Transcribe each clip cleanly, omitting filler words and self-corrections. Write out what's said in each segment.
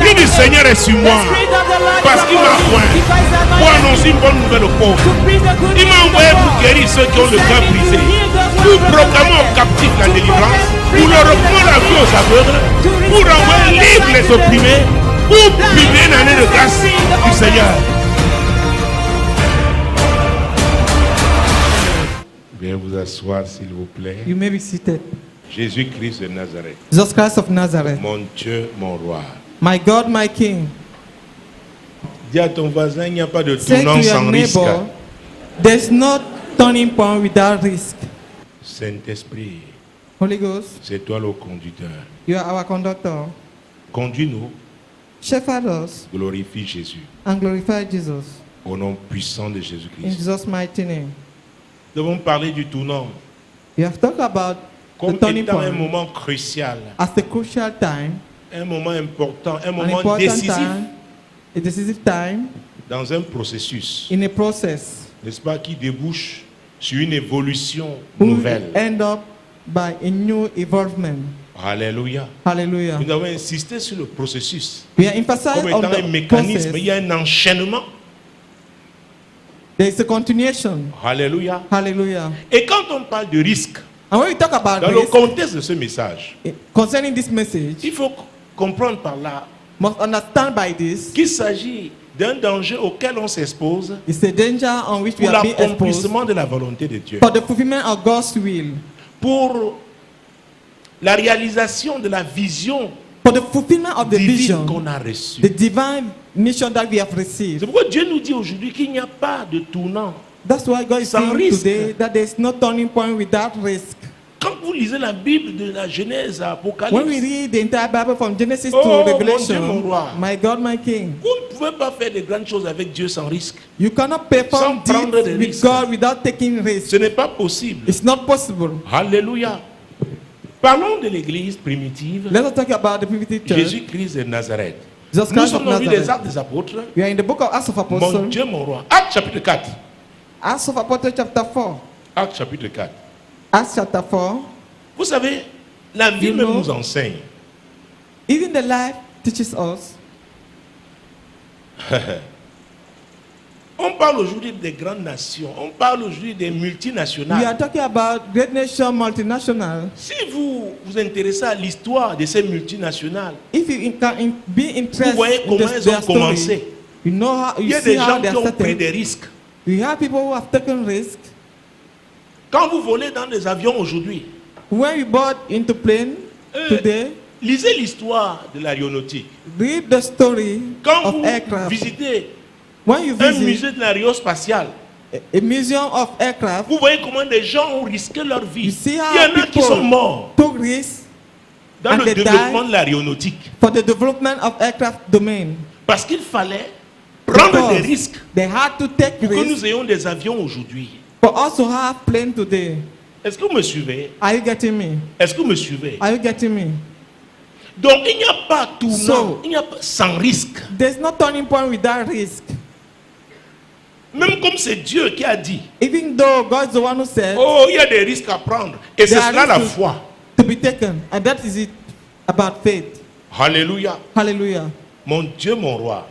L'Esprit du Seigneur est sur moi. Parce qu'il m'a oint pour annoncer une bonne nouvelle aux pauvres. Il m'a envoyé pour guérir ceux qui ont le cœur brisé, pour proclamer aux captifs la délivrance, pour leur reprendre la vie aux aveugles, pour renvoyer libres les opprimés, pour publier une année de grâce du Seigneur. Veuillez vous asseoir, s'il vous plaît. You may be seated. Jésus-Christ de Nazareth. Jesus Christ of Nazareth. Mon Dieu, mon roi. My God, my King. Dis à ton voisin, il n'y a pas de Say to tournant your sans risque. neighbor, there's no turning point without risk. Saint-Esprit, Holy Ghost, c'est toi le conducteur. you are our conductor. Conduis-nous, Shepherd us glorifie Jésus. and glorify Jesus. Au nom puissant de In Jésus-Christ. Jesus' mighty name. Nous devons parler du tournant We have talked about comme the turning étant un point moment crucial, as a crucial time, un moment important, un an moment important décisif time, a decisive time dans un processus, in a process n'est-ce pas, qui débouche sur une évolution who nouvelle. end up by a new involvement. Alléluia. Hallelujah. Nous avons insisté sur le processus We are emphasizing comme on étant un the mécanisme. process. Il y a un enchaînement. There is a continuation. Alléluia. Hallelujah. Et quand on parle de risque, And when we talk about dans le risk, contexte de ce message, concerning this message, il faut comprendre par là must understand by this, qu'il s'agit d'un danger auquel on s'expose it's a danger on which we pour are being exposed l'accomplissement de la volonté de Dieu, for the fulfillment of God's will, pour la réalisation de la vision for the fulfillment of the divine vision, qu'on a reçue. the divine mission that we have C'est received. pourquoi Dieu nous dit aujourd'hui qu'il n'y a pas de tournant. That's why God is Sans saying risque. today that there is no turning point without risk. Quand vous lisez la Bible de la Genèse à When we Apocalypse, read the entire Bible from Genesis Oh, to mon Dieu, Revelation, mon roi. my God, my King, vous ne pouvez pas faire de grandes choses avec Dieu sans risque. you cannot perform Sans prendre deeds des with risques. God without taking risks. Ce n'est pas possible. It's not possible. Alléluia. Parlons de l'église primitive, Let us talk about the primitive church. Jésus-Christ de Nazareth. Jesus Nous Christ of sommes dans le livre des Nazareth. Actes des Apôtres. We are in the book of Acts of Mon Apostles. Dieu, mon roi. Actes chapitre 4. Acts of Apostles chapter 4. Actes chapitre 4. Acts chapter 4. Vous savez, la vie You même know. nous enseigne. Even the life teaches us. On parle aujourd'hui des grandes nations. On parle aujourd'hui des We are multinationales. talking about great nation multinational. Si vous vous intéressez à l'histoire de ces multinationales, If you be vous interested voyez in comment elles their ont commencé. story, you know how Il y you a see des how gens they qui are ont pris des started. risques. We have people who have taken risks. Quand vous volez dans des avions aujourd'hui, When you board into plane today, lisez l'histoire de l'aéronautique. read the story Quand of vous aircraft. visitez When you un visit musée de l'aérospatiale, a museum of aircraft, vous voyez comment des gens ont risqué leur vie. you see Il y how en a qui sont people morts took risks dans and le they développement died de l'aéronautique. for the development of aircraft domain. Parce qu'il fallait prendre des Because risques they had to take pour que risks nous ayons des avions aujourd'hui. for us to have plane today. Est-ce que vous me suivez? Are you getting me? Est-ce que vous me suivez? Are you getting me? Donc il n'y a pas tournant, So- il n'y a pas sans risque. There's no turning point without risk. Même comme c'est Dieu qui a dit, Even though God is the one who said oh, il y a des risques à prendre. Et c'est There are cela la risks foi. to be taken, and that is it about faith. Alléluia. Hallelujah. Mon Dieu, mon roi.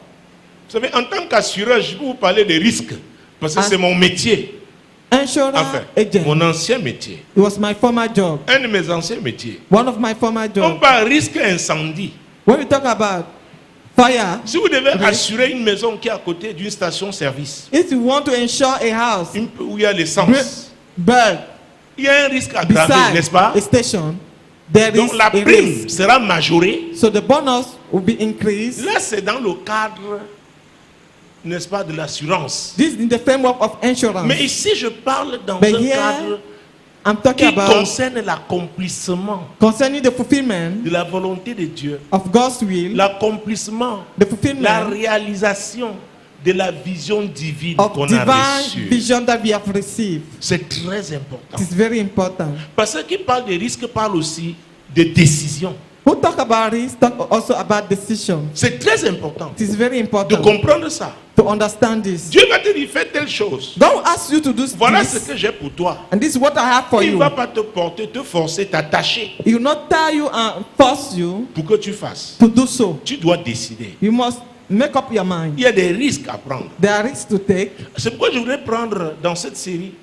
Vous savez, en tant qu'assureur, je peux vous parler des risques. Parce que Ah. c'est mon métier. Insurance Enfin, agent. mon ancien métier. It was my former job. Un de mes anciens métiers. One of my former On jobs. parle risque incendie. When we talk about fire, Si vous devez Oui. assurer une maison qui est à côté d'une station-service, if you want to insure a house où il y a l'essence, built il y a un risque aggravé, beside n'est-ce pas? a station, there is Donc la a prime risk. sera majorée. So the bonus will be increased. Là, c'est dans le cadre, n'est-ce pas, de l'assurance. This is in the framework of insurance. Mais ici, je parle dans But un here, cadre I'm talking qui about concerne l'accomplissement concerning the fulfillment de la volonté de Dieu, of God's will, l'accomplissement, the la fulfillment réalisation de la vision divine of qu'on a divine reçue. vision that we have received. C'est très important. It is very important. Parce qu'il parle de risque, parle aussi de décision. Who talk about this talk also about decision. C'est très important It is very de important comprendre ça. to understand this. Dieu va te dire, fais telle chose. God asks you to do Voilà ce this, que j'ai pour toi. and this is what I have for Il ne you. va pas te porter, te forcer, t'attacher He will not tell you and force you pour que tu fasses. to do so. Tu dois décider. You must make up your mind. Il y a des risques à prendre. There are risks to take. C'est pourquoi je voudrais prendre dans cette série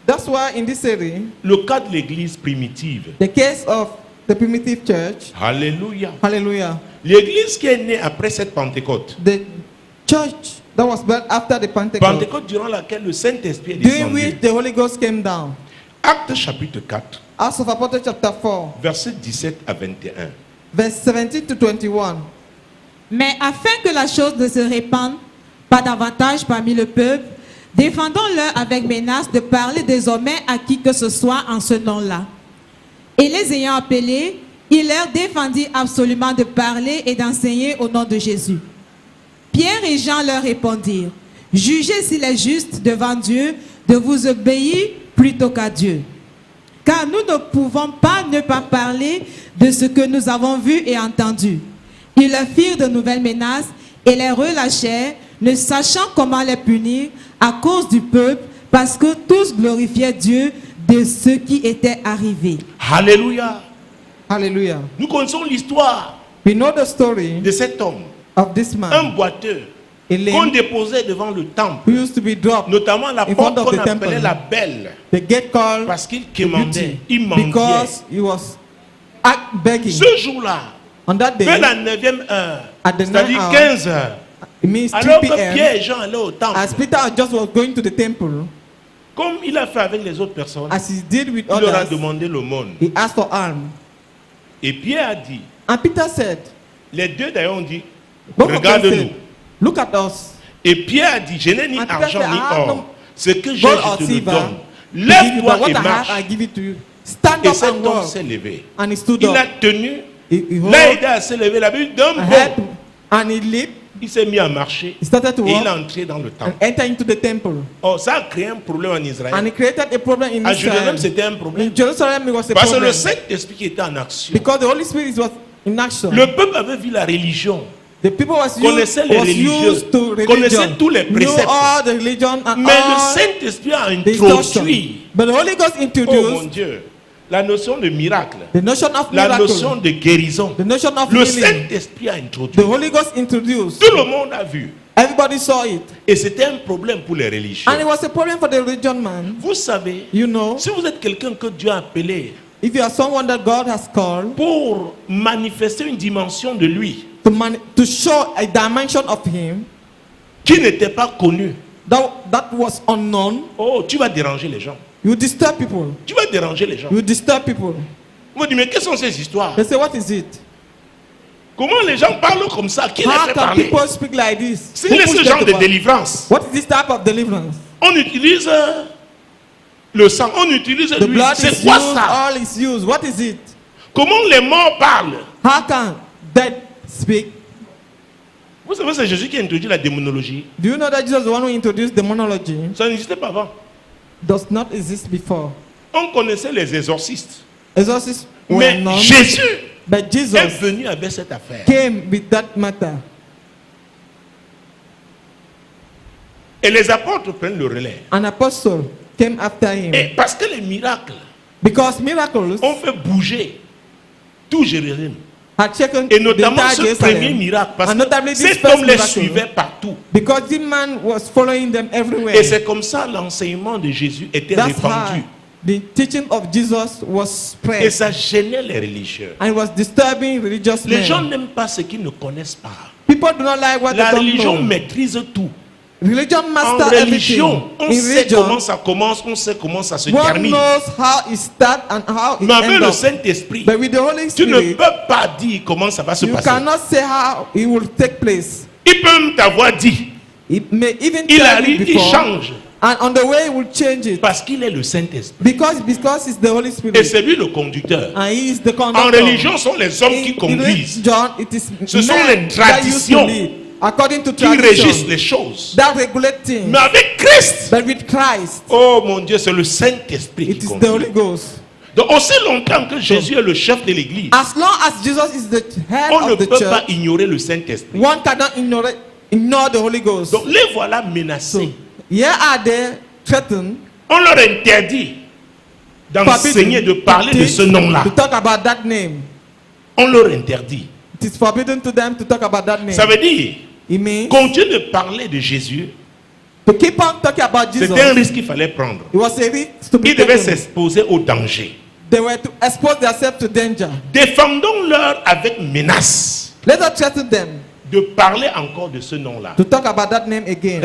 That's why in this series, le cas de l'église primitive. the case of the primitive church, Alléluia. hallelujah, L'église qui est née après cette Pentecôte. the church that was built after the Pentecost, Pentecôte durant laquelle le Saint-Esprit est during which descendu. the Holy Ghost came down. Acte chapitre 4, Acts of Apostles chapter 4, versets 17 à 21. verse 17 to 21. Mais afin que la chose ne se répande pas davantage parmi le peuple, défendons-leur avec menace de parler désormais à qui que ce soit en ce nom-là. Et les ayant appelés, il leur défendit absolument de parler et d'enseigner au nom de Jésus. Pierre et Jean leur répondirent, « Jugez s'il est juste devant Dieu de vous obéir plutôt qu'à Dieu. Car nous ne pouvons pas ne pas parler de ce que nous avons vu et entendu. » Ils leur firent de nouvelles menaces et les relâchèrent, ne sachant comment les punir à cause du peuple, parce que tous glorifiaient Dieu de ce qui était arrivé. Alléluia. Hallelujah. Nous connaissons l'histoire We know the story de cet homme, of this un man, boiteux a qu'on lame déposait devant le temple, who used to be dropped notamment la in front porte of qu'on the temple. appelait la belle, The gate called parce qu'il the quémandait, beauty, il mendiait. because he was begging. Ce jour-là, On that day, vers la 9e heure, at the c'est-à-dire 9th hour, 15 heures, it means 3 alors que p.m., Pierre et Jean allaient au temple, as Peter just was going to the temple, comme il a fait avec les autres personnes, as he did with il leur a others, demandé l'aumône. he asked for alms. Et Pierre a dit, And Peter said, les deux d'ailleurs ont dit, both of them regarde-nous. said, look at us. Et Pierre a dit, je n'ai ni And Peter argent said, ni I have or. no Ce que j'ai, gold je or te le silver donne. to give you, Lève-toi but what et I have, marche. I give it to you. Stand Et up cet and homme walk. s'est levé. And he stood Il up. a tenu, He l'a held aidé à se lever. La Bible d'un a head, bond. and he leaped. Il s'est mis à marcher. He started to Et il walk est entré dans le and temple. enter into the temple. Oh, ça a créé un problème en And Israël. he created a problem in À Jérusalem, Israel. c'était un problème. In Jerusalem, it was a Parce que le problem. Saint-Esprit qui était en action. Because the Holy Spirit was in action. Le peuple avait vu la religion. The people was Connaissait les religieux. used to religion. Connaissait tous les Knew préceptes. all the religion and Mais le all Saint-Esprit a the instruction. introduit, But the Holy Ghost oh mon introduced Dieu, la notion de miracle, the notion of la miracle, notion de guérison. the notion of Le healing. Saint-Esprit a The introduit. Holy Ghost introduced. Tout le monde a vu. Everybody saw it. Et c'était un problème pour les religieux. And it was a problem for the religion man. Vous savez, You know, si vous êtes quelqu'un que Dieu a appelé if you are someone that God has called pour manifester une dimension de lui to show a dimension of Him qui n'était pas connue, that was unknown, oh, tu vas déranger les gens. you disturb people. Tu vas déranger les gens. You disturb people. Vous me dites, mais quelles sont ces histoires? They say, what is it? Comment les gens parlent comme ça? Qui les How fait can parler? people speak like this? C'est Who ce pushed genre them de to- délivrance. What is this type of deliverance? On utilise le sang, on utilise The l'huile. blood C'est is quoi used, ça? all is used. What is it? Comment les morts parlent? How can dead speak? Vous savez, c'est Jésus qui a introduit la démonologie. Do you know that Jesus is the one who introduced demonology? Ça n'existait pas avant. Does not exist before. On connaissait les exorcistes. Exorcists were Mais known, Jésus but est Jesus venu avec cette affaire. came with that matter. Et les apôtres prennent le relais. An apostle came after him. Et parce que les miracles Because miracles ont fait bouger tout Jérusalem. had shaken Et the notamment entire ce premier Jerusalem. miracle. Parce And notably que this cet first homme les miracle. suivait partout. Because this man was following them everywhere. Et c'est comme ça l'enseignement de Jésus était That's how répandu. the teaching of Jesus was Et spread. ça gênait les religieux. And it was disturbing religious Les gens men. n'aiment pas ce qu'ils ne connaissent pas. People do not like what La they don't religion know. maîtrise tout. Religion En master religion, everything. on In sait comment religion, ça commence, on sait comment ça se one termine. knows how it starts and how it Mais avec ends le up. Saint-Esprit, But with the Holy tu ne Spirit, peux pas dire comment ça va se you passer. cannot say how it will take place. Il peut même t'avoir dit, It may even il tell you arrive, il before, change, and on the way it will change it. parce qu'il est le Saint-Esprit. Because it's the Holy Et Spirit. c'est lui le conducteur. And he is the En conductor. religion, ce sont les hommes qui In conduisent, religion, it is Ce sont men les that used to traditions lead, according to qui régissent tradition, les choses. that regulate things. Mais avec Christ, But with Christ, oh mon Dieu, c'est le Saint-Esprit it qui is the Holy conduit. Ghost. Donc aussi longtemps que Jésus est le chef de l'église, As long as Jesus is the head on ne of the peut pas church, ignorer le Saint-Esprit. one cannot ignore the Holy Ghost. Donc les voilà menacés. Here are they threatened, On leur interdit d'enseigner, de parler de ce nom-là. to talk about that name. On leur interdit. It is forbidden to them to talk about that name. Ça veut dire, It means continuer de parler de Jésus, to keep on talking about Jesus. c'était un risque qu'il fallait prendre. It was a risk to be Ils devaient taken. s'exposer au danger. They were to expose themselves to danger. Défendons-leur avec menace Let us threaten them de parler encore de ce nom-là. to talk about that name again.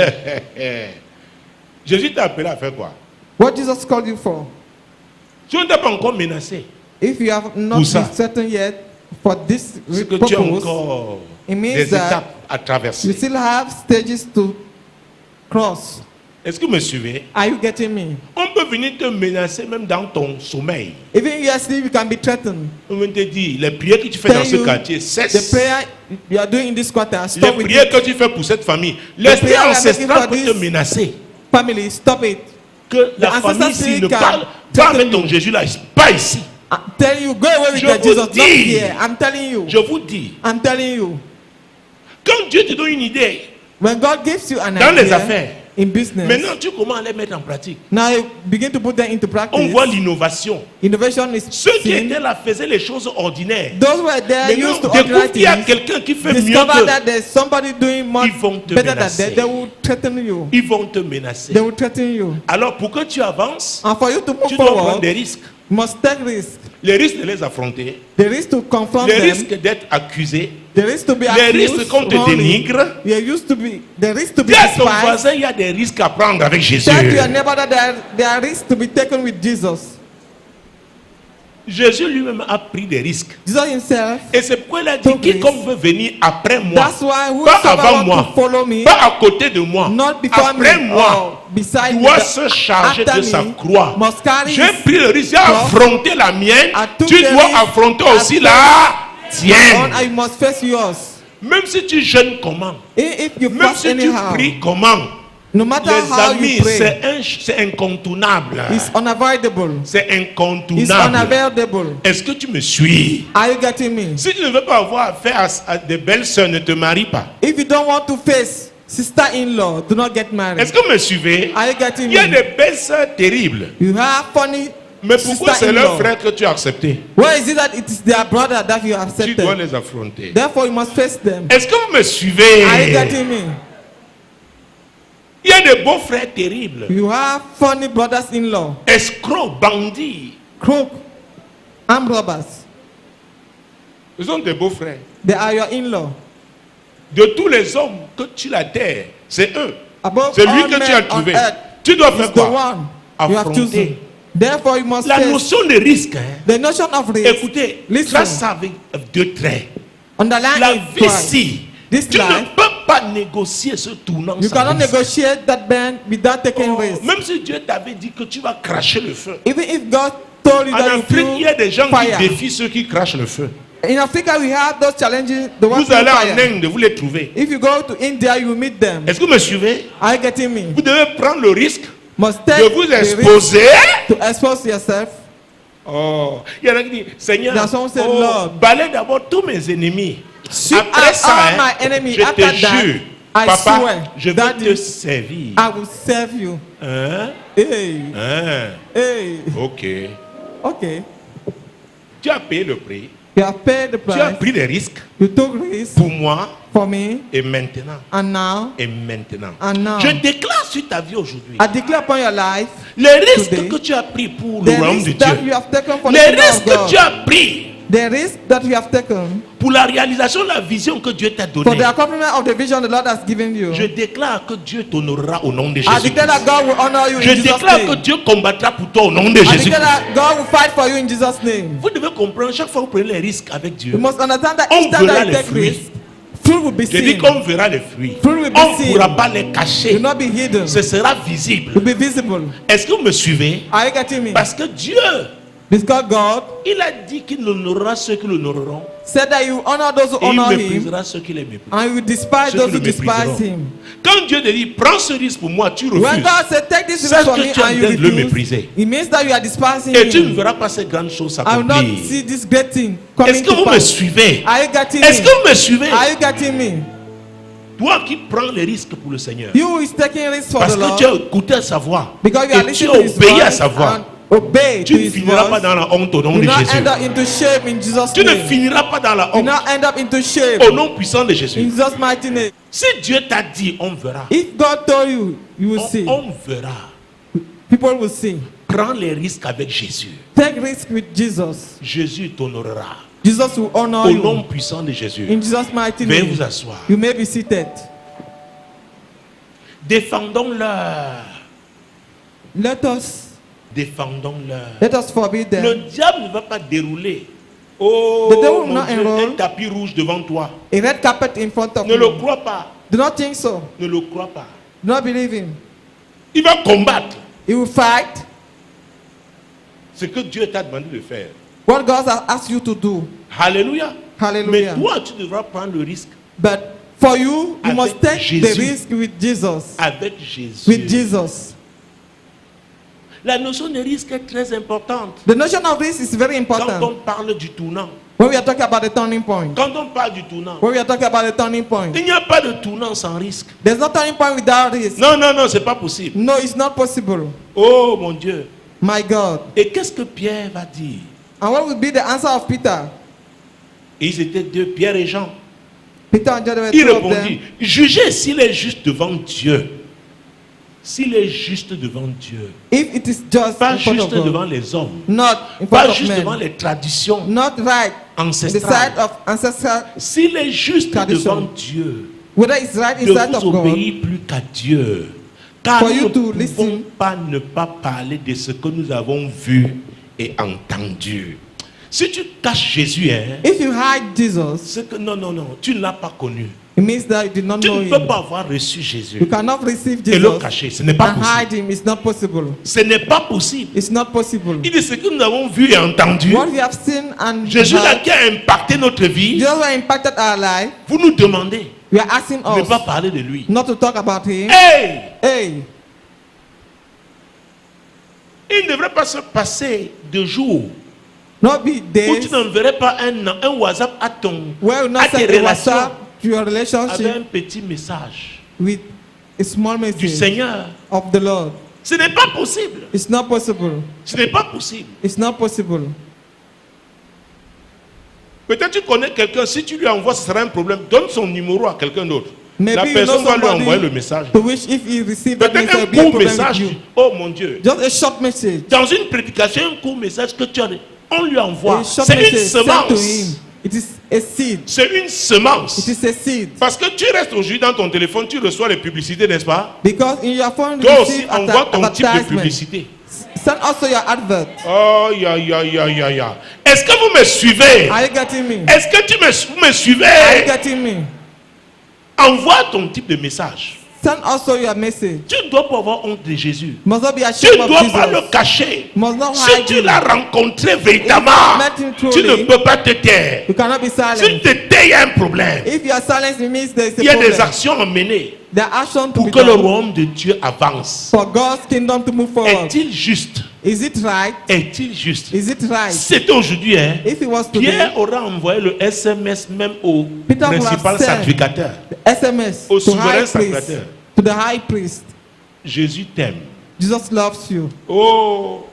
Jésus t'a appelé à faire quoi? What Jesus called you for? Tu ne t'es pas encore menacé. If you have not Pour ça. been certain yet for this C'est que tu as purpose, encore it means des that étapes à you traverser. still have stages to cross. Est-ce que vous me suivez? Are you getting me? On peut venir te menacer même dans ton sommeil. Even in your sleep, you can be threatened. On va te dire, les prières que tu fais dans ce quartier, The cesse. prayer you are doing in this quarter, Les stop with prières it. que tu fais pour cette famille, l'esprit prayer we are ancestral making peut for te this menacer. Family, stop it. Que la The famille, ancestral s'il ne can parle pas threaten avec ton you. Jésus là, pas ici. I'm telling you, go away with Je your vous Jesus, not dis. here. I'm telling you. Je vous dis, I'm telling you. quand Dieu te donne une idée, When God gives you an dans les idea affaires, in business, maintenant tu commences à les mettre en pratique. now you begin to put them into practice. On voit l'innovation. Innovation is Ceux qui seen. étaient là faisaient les choses ordinaires. Those were there Maintenant, used to découvre ordinary qu'il y a things. quelqu'un qui fait mieux Discover que. that there's somebody doing more Ils vont te better than menacer. that. They will threaten you. Ils vont te menacer. They will threaten you. Alors pour que tu avances, And for you to move tu dois prendre forward, des risques. you must take risks. Les risques de les affronter, The risk to confront les them. risques d'être accusé, The risk to be les accused risques qu'on te wrongly. dénigre. There used to be the risk to be Dis à ton despised. voisin, il y a des risques à prendre avec Jésus. Tell your neighbor that there are risks to be taken with Jesus. Jésus lui-même a pris des risques. Jesus himself. Et c'est pourquoi il a dit, Took quiconque veut venir après moi, That's why pas whosoever avant want moi, to follow me, pas à côté de moi, not before après me moi, or beside me, doit but se charger after de sa me, croix. must carry J'ai his pris le risque, j'ai cross. affronté la mienne, I took tu the dois risk. affronter I aussi took la on, tienne. and you must face yours. Même si tu jeûnes comment, If you même fast si tu anyhow, pries comment, no matter les how amis, you pray, c'est incontournable. it's unavoidable. C'est It's incontournable. unavoidable. Est-ce que tu me suis? Are you getting me? Si tu ne veux pas avoir affaire à des belles sœurs, ne te marie pas. If you don't want to face sister-in-law, do not get married. Est-ce que vous me suivez? Are you getting Il y a me? des belles sœurs terribles. You have funny Mais pourquoi c'est leur sister-in-law. frère que tu as accepté? Why is it that it is their brother that you Tu dois accepted? les affronter. Therefore, you must face them. Est-ce que vous me suivez? Are you getting me? Il y a des beaux frères terribles. You have funny brothers-in-law, Escrocs, bandits. crook, armed robbers. Ils sont des beaux frères. They are your in-law. De tous les hommes que tu la terre, c'est eux. Above C'est lui all que tu men as on trouvé. earth, Tu dois is faire the quoi? one you have Affronter. chosen. Therefore, you must La face notion de risque, hein. the notion of risk. Écoutez, Listen. là, ça avec deux traits. Underline La it vie twice. ici, This tu ne life, peux pas négocier ce tournant. you sans cannot risque. negotiate that band without taking Oh, risk. même si Dieu t'avait dit que tu vas cracher le feu. Even if God told you En that you Afrique, il y a des gens feel fire. qui défient ceux qui crachent le feu. In Africa, we have those challenges. The ones Vous allez en fire. Inde, vous les trouvez. If you go to India, you will meet them. Est-ce que vous me suivez? Are you getting me? Vous devez prendre le risque Must take de vous the risk exposer. to expose yourself. Oh, il y en a qui disent, Seigneur, There's someone say, oh, Lord, balaye d'abord tous mes ennemis. sweep Après out ça, all hein, my enemies. je After te that, jure, I papa, swear je vais that te servir. I will serve you. Hein? Hey, Hein? hey. Ok. Okay. Tu as payé le prix. You have paid the Tu as price. pris des risques You took risks pour moi for me, et maintenant. and now Et maintenant. And now. Je déclare sur ta vie aujourd'hui I declare upon your life les risques today, que tu as pris pour the le royaume de risk that you Dieu. have taken for Les the kingdom risques of que God. tu as pris The risk that you have taken pour la réalisation de la vision que Dieu t'a for donnée. the accomplishment of the vision the Lord has given you. Je déclare que Dieu t'honorera au nom de I Jésus. declare that God will honor you Je in Jesus' déclare que name. Dieu combattra pour toi au nom de I Jésus. declare that God will fight for you in Jesus' name. Vous devez comprendre, chaque fois que vous prenez les risques avec Dieu, You must understand that On each time verra that you les take fruits. risks, fruit will be je dis seen. qu'on verra les fruits. Fruit will be On ne seen. pourra pas les Will cacher. not be hidden. Ce sera visible. Will be visible. Est-ce que vous me suivez? Are you getting me? Parce que Dieu Because God Il a dit qu'il honorera ceux qui l'honoreront said that you honor those who et il honor him, méprisera ceux qui les méprisent. and you despise Ceux those qui who le despise mépriseront. him. Quand Dieu te dit, prends ce risque pour moi, tu When refuses. God said, take this Sache risk for que me, tu es en and you train de le refuse, mépriser. it means that you are despising Et tu ne him. verras pas ces grandes choses I will not s'accomplir. see this great thing Est-ce coming que to vous me pass. suivez? Are you getting Est-ce que me? vous me suivez? Are you getting me? Toi qui prends les risques pour le Seigneur. You who is taking risks for Parce the que Lord, tu as écouté à sa voix. because you are Et tu listening as to his obéi à voice sa voix. and obey to Tu ne his finiras pas voice, dans la honte au nom you de not Jésus. end up into shame in Jesus' Tu ne name. finiras pas dans la You honte not end up into shame au nom puissant de in Jésus. Jesus' mighty name. Si Dieu t'a dit, on verra. If God told you, you will see. On verra. People will see. Prends les risques avec Jésus. Take risk with Jesus. Jésus t'honorera. Jesus will honor Au nom you. puissant de Jésus. In Jesus' mighty Veuillez name. vous asseoir. You may be seated. Défendons-leur. Let us Défendons-leur. forbid Le them. diable ne va pas dérouler. Oh, The devil will mon not Dieu, enroll. un tapis rouge devant toi. A red carpet in front of Ne le you. crois pas. Do not think so. Ne le crois pas. Do not believe him. Il va combattre He will fight ce que Dieu t'a demandé de faire. what God has asked you to do. Alléluia. Mais Hallelujah. toi, tu devras prendre le risque But for you, you Avec must take Jésus. the risk with Jesus. avec Jésus. With Jesus. La notion de risque est très importante. The notion of risk is very Quand on important. parle du tournant, When we are talking about the turning point. quand on parle du tournant, When we are talking about the turning point. il n'y a pas de tournant sans risque. There's no turning point without risk. Non, non, non, c'est pas possible. No, it's not possible. Oh mon Dieu. My God. Et qu'est-ce que Pierre va dire? And what will be the answer of Peter? Ils étaient deux, Pierre et Jean. Peter and John were Il two of répondit, them. jugez s'il est juste devant Dieu. S'il est juste devant Dieu. If it is just Pas in front juste of devant God, les hommes. not in Pas front of juste devant men, les traditions not right, the ancestrales. side of ancestral, S'il est juste Tradition. devant Dieu, whether it's right ne inside of vous God, obéir plus qu'à Dieu. Car For nous you ne to pouvons listen. pas ne pas parler de ce que nous avons vu et entendu. Si tu caches Jésus, hein, if you hide Jesus, c'est que non, non, non, tu ne l'as pas connu. it means that you did not Tu know ne peux him. pas avoir reçu Jésus You cannot receive et le Jesus cacher. Ce n'est pas and possible. hide him. It's not possible. Ce n'est pas possible. It's not possible. Il dit ce que nous avons vu et entendu. What we have seen and Jésus là heard, qui a impacté notre vie. Jesus who impacted our life, Vous nous demandez we are asking de ne pas us parler de lui. not to talk about him. Hey! Hey, Il ne devrait pas se passer de jours not be où days tu n'enverrais pas un WhatsApp à where you à not tes send a relations WhatsApp to your avec relationship un petit message with a small du message Seigneur. of the Lord. Ce n'est pas possible. It's not possible. Ce n'est pas possible. It's not possible. Peut-être tu connais quelqu'un, si tu lui envoies, ce sera un problème. Donne son numéro à quelqu'un d'autre. La Maybe you personne know va lui envoyer le somebody message. to which if he receives that Peut-être message, un will be a court problem message. with you. Oh mon Dieu. Just a short message. Dans une prédication, un court message que tu as, on lui envoie. A short C'est une message sent to him. semence. It is a seed. C'est une It semence. is a seed. Parce que tu restes aujourd'hui dans ton téléphone, tu reçois les publicités, n'est-ce pas? Because in your phone you Toi aussi, receive envoie ton type de advertisement. publicité. Send also your advert. Oh, ya, ya, ya, ya, ya. Est-ce que vous me suivez? Are you getting me? Est-ce que vous me Are you suivez? getting me? Envoie ton type de message. Send also your message. Tu ne dois pas avoir honte de Jésus. Must not be Tu ashamed ne of dois pas Jesus. le cacher. Must not Si hide tu him. l'as rencontré véritablement, Met him tu ne truly. peux pas te taire. You cannot be Si tu silent. te tais, il y a un problème. If you are silent, it means there is Il y a a des problem. actions à mener There are actions to pour be que le done royaume de Dieu avance. for God's kingdom to move forward. Est-il juste? Is it right? Est-il juste? Is it right? C'était aujourd'hui, hein? If it was today, Pierre aura envoyé le SMS même au Peter would have principal sent sacrificateur. the SMS Au to souverain high priest, sacrificateur. to the high priest. Jésus t'aime. Jesus loves you. Oh!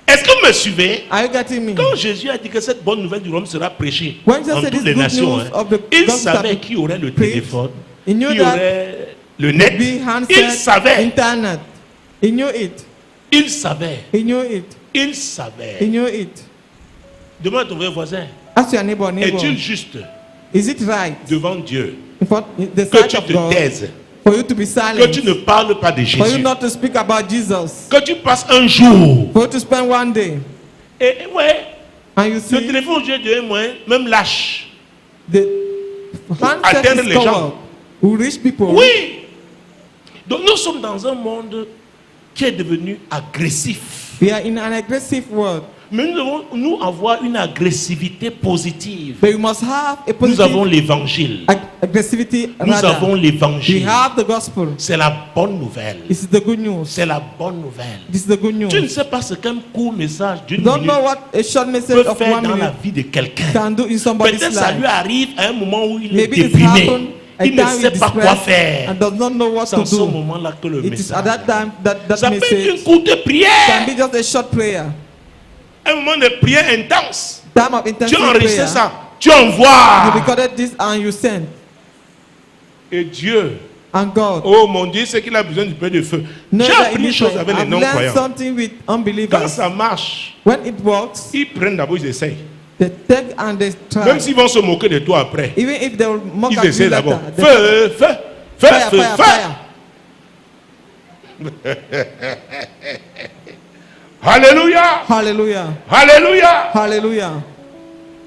Est-ce que vous me suivez? Are you getting me? Quand Jésus a dit que cette bonne nouvelle du royaume sera prêchée When Jesus en said toutes this les good nations, news hein, of the il gospel savait qui aurait le preached, téléphone, he knew qui that aurait le net. be Il handset, savait, internet. He knew it. il savait, He knew it. il He savait. knew it. Demande à ton vrai voisin, Ask your neighbor, est-il juste is it right devant Dieu in front, in the que sight tu of te God taises, for you to be que silent, tu ne parles pas de for you Jésus, not to speak about Jesus, que tu passes un jour for you to spend one day et ouais, and you le see téléphone aujourd'hui devient moins, même lâche. the handset atteindre is les gens. covered will reach people. Oui. Donc nous sommes dans un monde qui est devenu agressif. We are in an aggressive world. Mais nous devons nous avoir une agressivité positive. But you must have a Nous avons positive l'évangile. aggressivity. Nous rather. avons We l'évangile. have the gospel. C'est la bonne nouvelle. This is the good news. C'est la bonne nouvelle. This is the good news. Tu ne sais pas ce qu'un court message d'une Don't minute know what a short peut message of faire 1 dans la minute vie de quelqu'un. can do in somebody's Peut-être ça life. lui arrive à un moment où il est Maybe it déprimé. happened a Il ne time sait he's pas quoi depressed faire. and does not know what C'est to en ce do. moment-là que le It is message. at that time that Ça peut être message une courte can prière. be just a short prayer. Un moment de prière intense. Time of Tu intensive as enregistré prayer. ça. Tu You envoies. recorded this and you sent. Et Dieu, And God oh mon Dieu, c'est qu'il a besoin du peu de feu. knows J'ai that appris it une is chose right. avec les I've learned non-croyants. something with Quand unbelievers. ça marche, When it works, ils prennent d'abord, ils essayent. they take and they try. Même s'ils vont se moquer de toi après, Even if they will mock ils at you essaient later. d'abord. they- Feu, feu, feu, Fire, feu, fire, feu. fire. Alléluia, Hallelujah. alléluia. Hallelujah.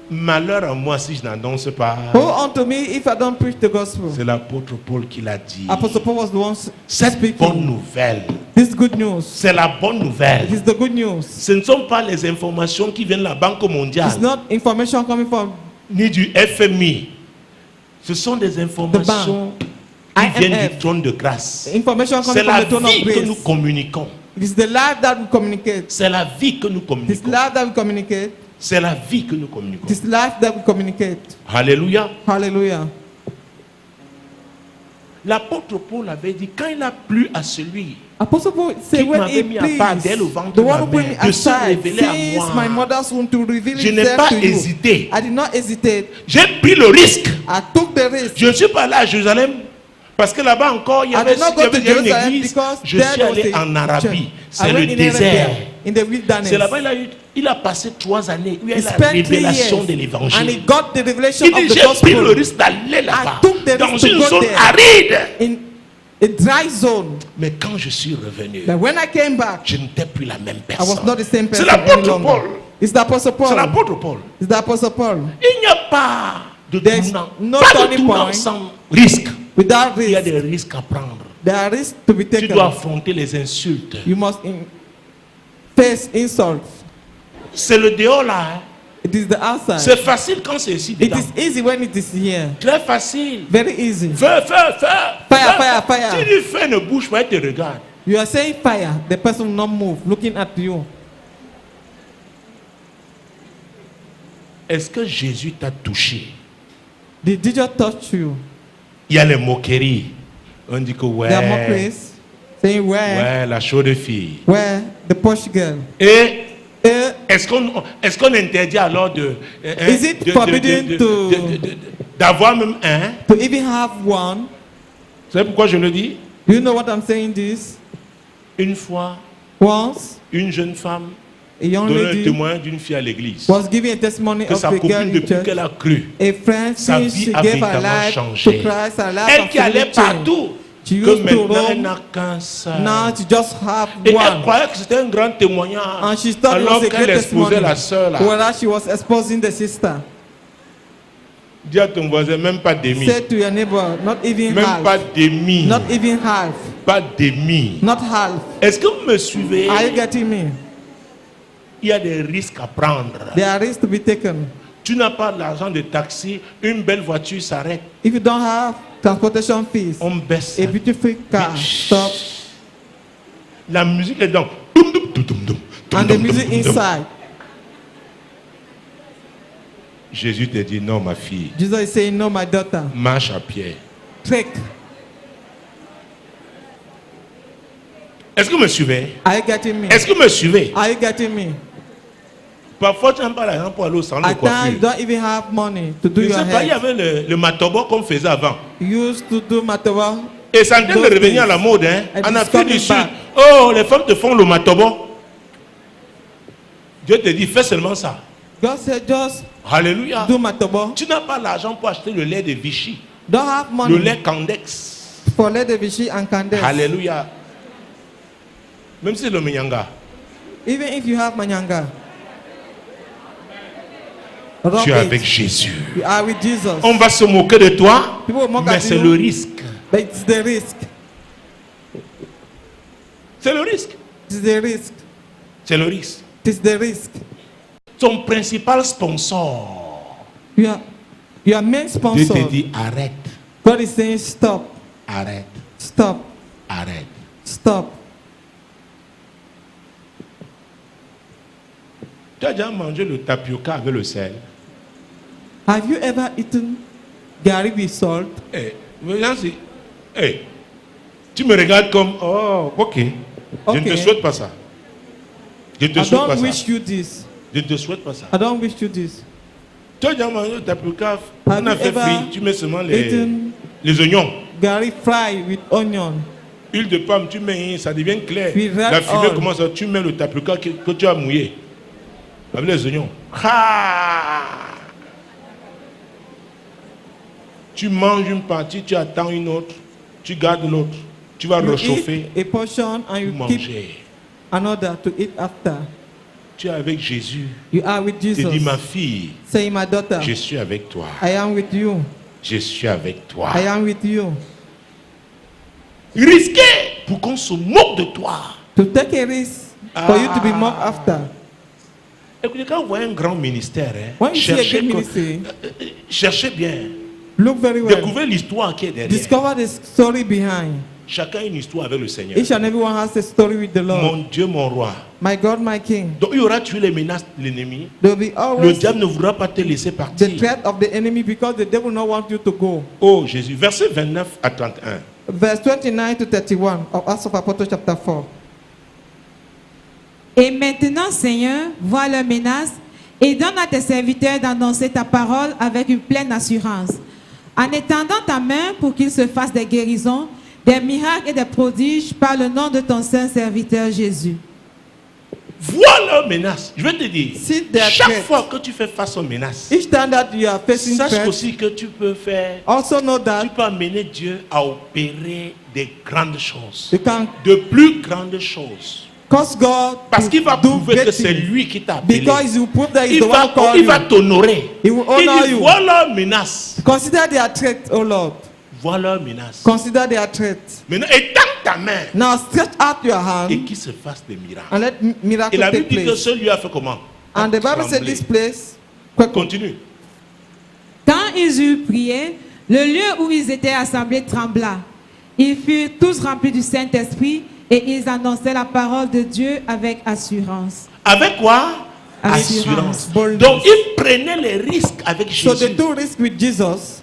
Malheur à moi si je n'annonce pas. Woe unto me if I don't preach the gospel. C'est l'apôtre Paul qui l'a dit. Apostle Paul was the one Cette bonne speaking. nouvelle, This good news. c'est la bonne nouvelle. It is the good news. Ce ne sont pas les informations qui viennent de la Banque mondiale, It's not information coming from ni du FMI. Ce sont des informations qui IMF. viennent du trône de grâce. information coming C'est from la the throne of vie que nous grace. communiquons. It is the life that we communicate. C'est la vie que nous This communiquons. life that we communicate. C'est la vie que nous communiquons. This life that we communicate. Alléluia. Hallelujah. L'apôtre Paul avait dit, quand il a plu à celui Apostle Paul said, qui when m'avait it mis à part dès le pleased, ventre the de one ma who put me mère, de se aside, révéler à since moi, my mother's womb to reveal je n'ai himself pas to you. hésité. I did not hesitate. J'ai pris le risque. I took the risk. Je ne suis pas allé à Jérusalem parce que là-bas encore, il y I avait, did not go to il y avait une Jerusalem église. because Je there suis was allé a en Arabie. church. C'est I le went in désert. Arabia, in the wilderness. C'est là-bas, il a passé 3 années. Il a He eu la spent 3 révélation years de and he l'évangile. got the revelation Il of dit, the j'ai pris le gospel risque d'aller là-bas, took the dans risk to une go zone there. aride. in a dry zone. Mais quand je suis revenu, But when I came back, je n'étais plus la même I was personne. not the same C'est person any l'apôtre longer. Paul. It's the Apostle C'est Paul. l'apôtre Paul. It's the Apostle Paul. Il n'y a pas de There's tournant. no Pas de turning tournant point. sans risque. Without Il y a risk, des risques à prendre. there are risks to be Tu taken. dois affronter les insultes. You must face insults. C'est le dehors là. Hein. It is the outside. C'est facile quand c'est ici It dedans. is easy when it is here. Très facile. Very easy. Feu, feu, feu. Fire, Feu. fire, fire. Tu dis feu ne bouge pas, il te regarde. You are saying fire. The person will not move, looking at you. Est-ce que Jésus t'a touché? Did Jesus touch you? Il y a les moqueries. On dit que ouais. There are mockeries saying where, Ouais, la chaude fille. where the posh girl. Et Eh, est-ce qu'on interdit alors Is it forbidden to- d'avoir même un? to even have one. Vous savez pourquoi je le dis? Do you know what I'm saying? This Une fois, once une jeune femme a young donnait un lady témoin d'une fille à l'église. was giving a testimony Que of sa a girl copine, in depuis church. qu'elle a cru, A friend sa since vie she a gave her véritablement life changé. to Christ, her life Elle qui has allait really changed. partout, She que used to maintenant elle roam. n'a qu'un seul. Now she just have Et elle one. croyait que c'était un grand témoignage. And she thought it Alors was a qu'elle great exposait testimony. la sœur là. Whereas she was exposing the sister. Dis à ton voisin, même pas demi. Say to your neighbor, not even Même pas half. demi. Not even half. Pas demi. Not half. Est-ce que vous me suivez? Are you getting me? Il y a des risques à prendre. There are risks to be taken. Tu n'as pas l'argent de taxi, une belle voiture s'arrête. If you don't have transportation fees, On baisse. a beautiful car stop, La musique est donc. and the music inside. Jésus te dit non, ma fille. Jesus is saying, no, my daughter, Marche à pied. trek. Est-ce que vous me suivez? Are you getting me? Est-ce que vous me suivez? Are you getting me? Parfois, tu n'as pas l'argent pour aller au salon de At times, you coiffure. don't even have money to do Je ne your sais pas, il y hair. avait le matobo qu'on faisait avant. You used to do matawa. Et c'est en train de Those revenir à la days. mode. Hein? And En it's Afrique du coming Sud. back. Oh, les femmes te font le matobo. Dieu te dit, fais seulement ça. God said, just Alléluia. do matawa. Tu n'as pas l'argent pour acheter le lait de Vichy, Don't have le money lait Candex. for Lady Vichy and Candace. Alléluia. Même si c'est le Minyanga, Even if you have manyanga, tu rock es it. avec Jésus. You are with Jesus. On va se moquer de toi, People will mock mais at c'est you. le risque. But it's the risk. C'est le risque. It's the risk. C'est le risque. It's the risk. ton principal sponsor, your main Dieu sponsor, te dit arrête, God is saying stop, arrête, stop, arrête. stop. Tu as déjà mangé le tapioca avec le sel? Have you ever eaten gari with salt? Maintenant, tu me regardes comme, oh, ok. Je ne te Ok. souhaite pas ça. Je ne te I souhaite pas don't wish ça. you this. Je ne te souhaite pas ça. I don't wish you this. Tu as déjà mangé le tapioca, on Have a you fait ever frit, tu mets seulement eaten les oignons. gari fried with onion? Huile de palme, tu mets, ça devient clair. We wrap La fumée all. commence à, tu mets le tapioca que tu as mouillé. Avec les oignons. Ah! Tu manges une partie, tu attends une autre, tu gardes l'autre. Tu vas You réchauffer, eat a portion and you keep manger. another to eat after. Tu es avec Jésus. You are with Tu dis, Jesus. ma fille, Say, my daughter, je suis avec toi. I am with you. Je suis avec toi. I am with you. Risquer pour qu'on se moque de toi. To take a risk for you to be mocked after. Écoutez, quand vous voyez un grand ministère, When you see a cherchez, great ministry, cherchez bien. look very well. Découvrez l'histoire qui est derrière. Discover the story behind. Chacun a une histoire avec le Seigneur. Each and everyone has a story with the Lord. Mon Dieu, mon roi. My God, my King. Donc il y aura tué les menaces de l'ennemi. There will be Le always diable ne voudra pas te laisser the partir. threat of the enemy because the devil not want you to go. Oh Jésus, verset 29 à 31. Verse 29 to 31 of Acts of Apostles chapter 4. Et maintenant, Seigneur, vois leurs menaces et donne à tes serviteurs d'annoncer ta parole avec une pleine assurance, en étendant ta main pour qu'ils se fassent des guérisons, des miracles et des prodiges par le nom de ton saint serviteur Jésus. Vois leurs menaces. Je vais te dire, See their chaque threat. fois que tu fais face aux menaces, Each time that you are facing sache threats, aussi que tu peux faire, also know tu that peux amener Dieu à opérer des grandes choses, you can de plus grandes choses. cause God Parce to qu'il va do prouver que great c'est things. lui qui t'a appelé. Because you prove that he's Il the one va, who called il va you. t'honorer. He will Il honor dit, you. vois leurs menaces. Consider their threat, O Lord. Vois leurs menaces. Consider their threat. Maintenant, étends ta main Now stretch out your hand et qu'il se fasse des miracles. and let Et miracles la take Bible dit que place. seul lui a fait comment? And the Bible said Trembler. this place. Continue. Quand ils eurent prié, le lieu où ils étaient assemblés trembla. Ils furent tous remplis du Saint-Esprit et ils annonçaient la parole de Dieu avec assurance. Avec quoi? Assurance. Boldness. Donc, ils prenaient les risques avec So Jésus. they took risk with Jesus.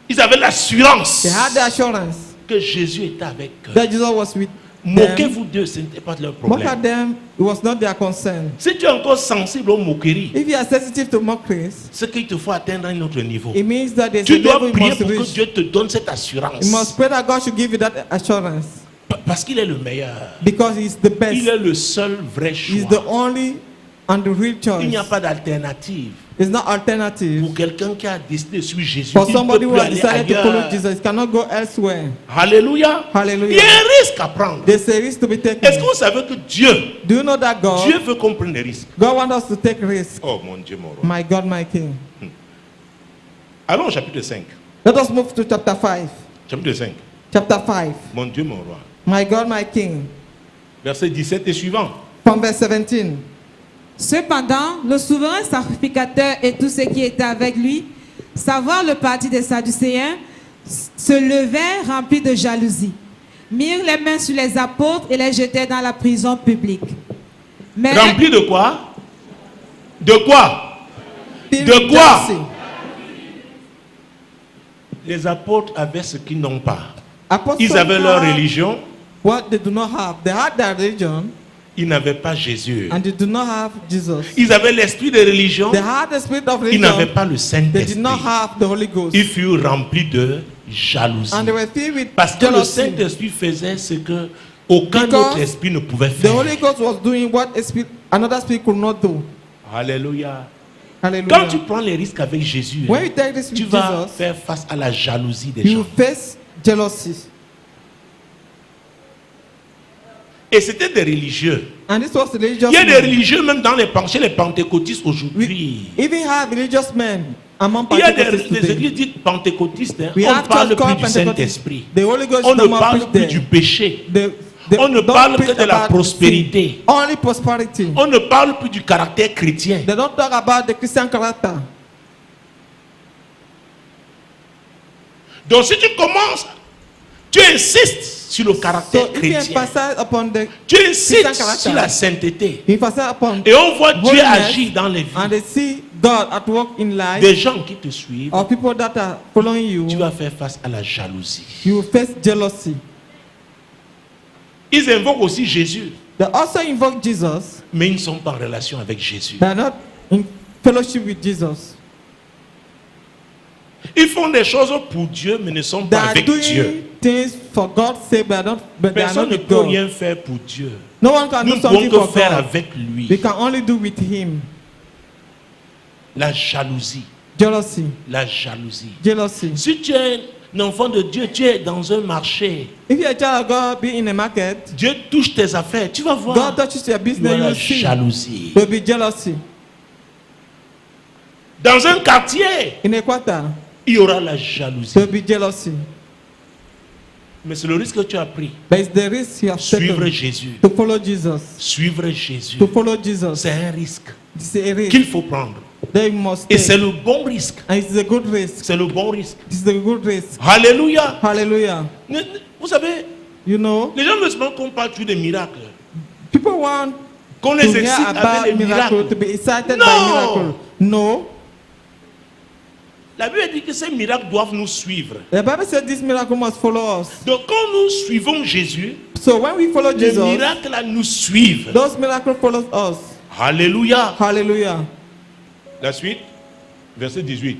Ils avaient l'assurance They had the assurance que Jésus était avec eux. that Jesus was with them. Moquez-vous d'eux, ce n'était pas leur Mock at problème. them, it was not their concern. Si tu es encore sensible aux moqueries, If you are sensitive to mockeries, c'est qu'il te faut atteindre un autre niveau. it means that there's Tu a dois level you prier must pour que reach. Dieu te donne cette assurance. You must pray that God should give you that assurance Parce qu'il est le meilleur. because He's the best. Il est le seul vrai He's the choix. only and the real Il n'y a choice. pas d'alternative. It's not alternative. Pour quelqu'un qui a décidé de suivre Jésus, For il ne somebody peut who plus has aller decided to follow ailleurs. Jesus, cannot go elsewhere. Alléluia. Hallelujah. Il y a un risque à prendre. There's a risk to be Est-ce taken. que vous savez que Dieu Do you know that Dieu God veut qu'on prenne des risques? wants us to take risks? Oh mon Dieu, mon roi. My God, my King. Allons au chapitre 5. Let us move to chapter 5. Chapitre 5. Chapter 5. Mon Dieu, mon roi. My God, my King. Verset 17 et suivant. From verse 17. Cependant, le souverain sacrificateur et tous ceux qui étaient avec lui, savoir le parti des Sadducéens, se levèrent remplis de jalousie, mirent les mains sur les apôtres et les jetèrent dans la prison publique. Mais Rempli de quoi? De quoi? Filled De with quoi? jealousy. Les apôtres avaient ce qu'ils n'ont pas. Apostles Ils avaient leur had religion, what they do not have. They had their religion ils n'avaient pas Jésus. and they do not have Jesus. Ils avaient l'esprit de religion, They had the spirit of ils n'avaient religion. pas le They did Saint-Esprit. not have the Holy Ghost. Ils furent remplis de jalousie. And they were filled with Parce que le jealousy. Saint-Esprit faisait ce que aucun Because autre esprit ne pouvait The faire. Holy Ghost was doing what a spirit, another spirit could not do. Alléluia. Hallelujah. Quand tu prends les risques avec Jésus, When you take this tu with vas Jesus, faire face à la jalousie des you gens. face jealousy. Et c'était des religieux. And this was religious Il y a des men. religieux même dans chez les pentecôtistes aujourd'hui. We even have religious men among Il y a Pentecostals des today. églises dites pentecôtistes. We On ne have parle church plus called du Pentecostal. Saint-Esprit. The Holy Ghost On is ne no more parle preached plus there. du péché. The On ne don't parle que preach de la about prospérité. sin, only prosperity. On ne parle plus du caractère chrétien. They don't talk about the Christian character. Donc si tu commences, tu insistes sur le So caractère if you chrétien. emphasize upon the Tu Christian insistes character, sur la sainteté. you emphasize upon Et on voit Dieu holiness, agir dans les and vies. they see God at work in life, Des gens qui te suivent, or people that are following you, tu vas faire face à la jalousie. you will face jealousy. Ils invoquent aussi Jésus, They also invoke Jesus. mais ils ne sont pas en relation avec Jésus. They are not in fellowship with Jesus. Ils font des choses pour Dieu, mais ne sont They pas are avec Dieu. doing things for God's sake, but they are Personne not ne with peut God. rien faire pour Dieu. No one can Nous do ne pouvons something que for faire God. avec lui. We can only do with Him. La jalousie. Jealousy. La jalousie. Jealousy. Si tu es un enfant de Dieu, tu es dans un marché. If you're a child of God, be in a market, Dieu touche tes affaires. Tu vas voir. God touches your Il y business, aura you la will see. jalousie. There will be jealousy. Dans un quartier, In a quarter, il y aura la jalousie. there will be jealousy. Mais c'est le risque que tu as pris. But it's the risk you have Suivre taken Jésus. to follow Jesus. Suivre Jésus. To follow Jesus. C'est un risque It's a risk qu'il faut prendre. that you must Et c'est take. le bon risque. And it's a good risk. C'est le bon risque. It's a good risk. Alléluia. Hallelujah. Vous savez, You know, les gens ne se rendent compte pas du des miracles. people want Qu'on to les hear excite about avec les miracle, miracles. to be excited No. by miracle. No. La Bible dit que ces miracles doivent nous suivre. The Bible says this miracle must follow us. Donc quand nous suivons Jésus, So when we follow les Jesus, miracles là nous suivent. those miracles follow us. Alléluia. Hallelujah. La suite, verset 18.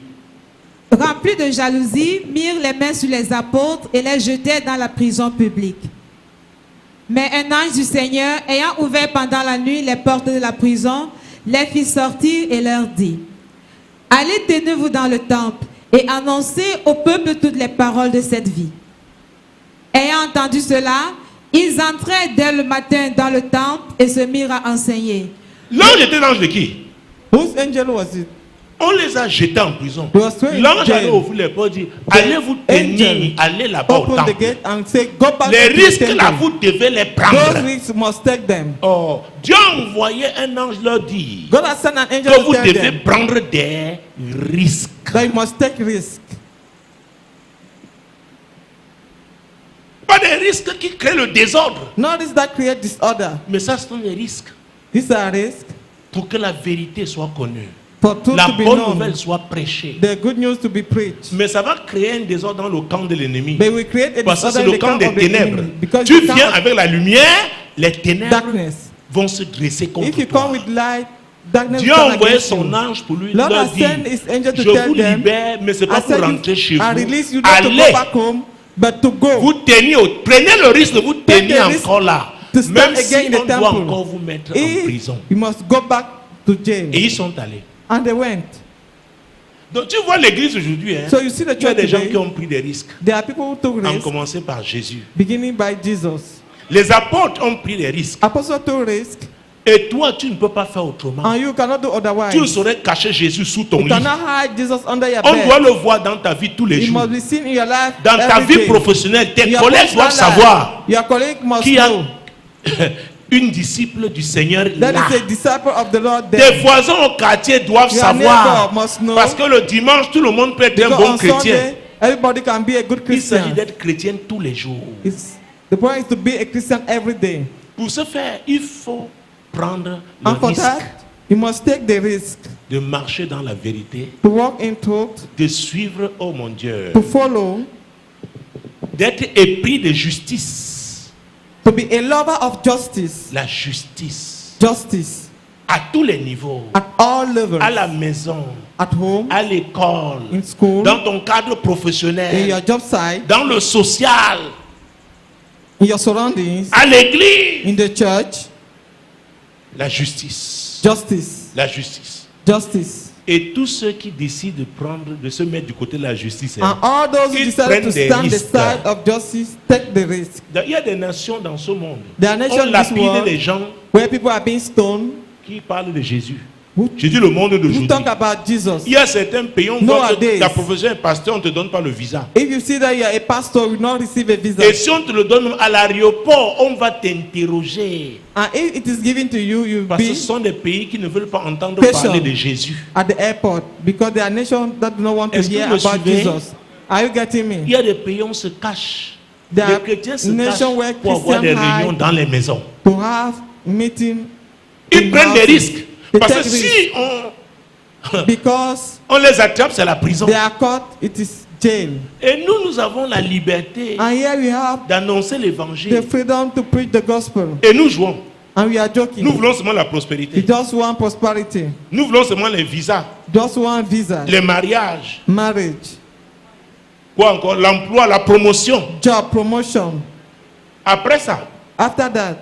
Remplis de jalousie, mirent les mains sur les apôtres et les jetaient dans la prison publique. Mais un ange du Seigneur, ayant ouvert pendant la nuit les portes de la prison, les fit sortir et leur dit: Allez, tenez-vous dans le temple et annoncez au peuple toutes les paroles de cette vie. Ayant entendu cela, ils entrèrent dès le matin dans le temple et se mirent à enseigner. L'ange était l'ange de qui? Whose angel was it? On les a jetés en prison. They were thrown in L'ange jail. allait ouvrir les portes et dit, allez vous tenir, allez là-bas au Open the temple. gate and say, go back Les to the risques là, temple. vous devez les Those prendre. risks must take them. Oh, Dieu a envoyé un ange leur dire God has sent an angel que to vous tell devez them prendre des risques. that you must take risks. Pas des risques qui créent le désordre, Not risks that create disorder. mais ça sont des risques These are risks pour que la vérité soit connue, for truth la to be bonne known, nouvelle soit prêchée. the good news to be preached. Mais ça va créer un désordre dans le camp de l'ennemi. They will create a Parce que disorder c'est in le the camp camp des of the ténèbres. enemy. Because Tu the camp viens of avec la lumière, les ténèbres darkness. vont se dresser If contre you toi. come with light, darkness Dieu will a come envoyé against son you. ange pour lui Lord leur has sent dire, his angel to je tell vous them, libère, mais ce n'est pas I pour said rentrer chez I vous. release you not to go Allez, back home, but to go. vous prenez le risque de vous Take tenir the risk encore là. to stand Même si again in the on doit temple. encore vous mettre en If prison. you must go back to jail. Et ils sont allés. And they went. Donc tu vois l'église aujourd'hui, hein, So you see the il y a church des gens today, qui ont pris des risques, there are people who took en risks, commencer par Jésus. beginning by Jesus. Les apôtres ont pris des risques. Apostles took risks, Et toi, tu ne peux pas faire autrement. and you cannot do otherwise. Tu ne saurais cacher Jésus sous ton You lit. cannot hide Jesus under your On doit bed. le voir dans ta vie tous les He jours. must be seen in your life Dans ta every vie day. professionnelle, tes In your collègues doivent personal savoir life, your colleague must qu'il y a know une disciple du Seigneur that là. is a disciple of the Lord Tes there. voisins au quartier doivent Your savoir. neighbor must know. Parce que le dimanche, tout le monde peut être un Because bon on chrétien. Sunday, everybody can be a good Il s'agit Christian. d'être chrétien tous les jours. The point is to be a Christian every day. Pour ce faire, il faut prendre le And for risque that, you must take the risk de marcher dans la vérité, to walk in truth, de suivre, oh mon Dieu, to follow, d'être épris de justice. to be a lover of justice. La justice, Justice à tous les niveaux, at all levels. à la maison, At home, à l'école, in school, dans ton cadre in professionnel, your job site, dans le social, in your surroundings, à l'église. in the church. La justice. Justice. La justice. Justice. Et tous ceux qui décident de se mettre du côté de la justice, hein, And all those who ils decide prennent to des stand the risques. side of justice take the risk. Il y a des nations dans ce monde. There are nations On in this lapide world les gens where people are being stoned qui parlent de Jésus. Je dis le monde Who d'aujourd'hui. talk about Jesus? Il y a certains pays, on voit que Nowadays. ta profession est pasteur, on ne te donne pas le visa. If you see that you are a pastor, you will not receive a visa. Et si on te le donne même à l'aéroport, on va t'interroger. And if it is given to you, you will Parce que ce be sont des pays qui ne veulent pas entendre Patient. parler de Jésus. at the airport because there are nations that do not want to Est-ce que hear vous me about suivez? Jesus. Are you getting Il me? y a des pays où on se cache. There Les are chrétiens se nations cachent where pour avoir des Christians réunions hide dans les maisons. to have meeting Ils in prennent des houses. risques. They Parce que take si risks because on les attrape, c'est la prison. they are caught, it is jail. Et nous avons la liberté And here we have d'annoncer the l'évangile. freedom to preach the gospel. Et nous jouons. And we are joking. Nous voulons seulement la We prospérité. just want prosperity. Nous voulons seulement les visas, Just want visa, les mariages. marriage, Quoi encore? L'emploi, la promotion. job, promotion. Après ça, After that,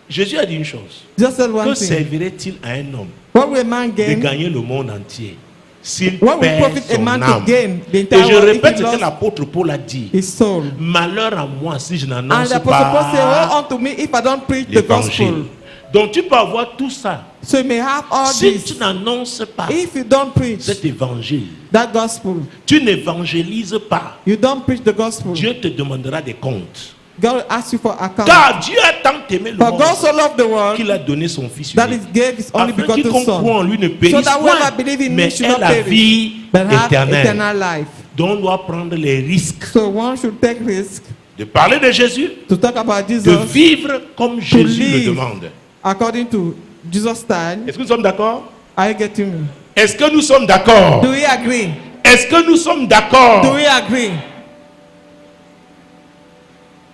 Jésus a dit une chose. just said Que one thing. servirait-il à un homme What will a man de gain? gagner le monde entier s'il What will perd profit a son man to âme? gain the Et entire je world if répète he ce que lost l'apôtre Paul a dit. his soul? Malheur à moi si je And n'annonce the apostle Paul said, pas "Woe unto me if I don't preach the l'évangile. gospel." Donc tu peux avoir tout ça. So you may have all Si this. tu n'annonces pas If you don't preach cet évangile, that gospel, tu n'évangélises pas, you don't preach the gospel, Dieu te demandera des comptes. God will ask you for account. Car Dieu a tant aimé le For God monde so loved the world qu'il a donné son Fils that unique. he gave his only Afin begotten quiconque croit en Son, lui ne so périsse that whoever point, believe in him mais should ait not la perish, vie but have éternelle. eternal life. Donc on doit prendre les risques So one should take risk de parler de Jésus, to talk about de Jesus vivre comme Jésus le live. demande. according to Jesus' style. Est-ce que nous sommes d'accord? Are you getting me? Est-ce que nous sommes d'accord? Do we agree? Est-ce que nous sommes Do d'accord? we agree?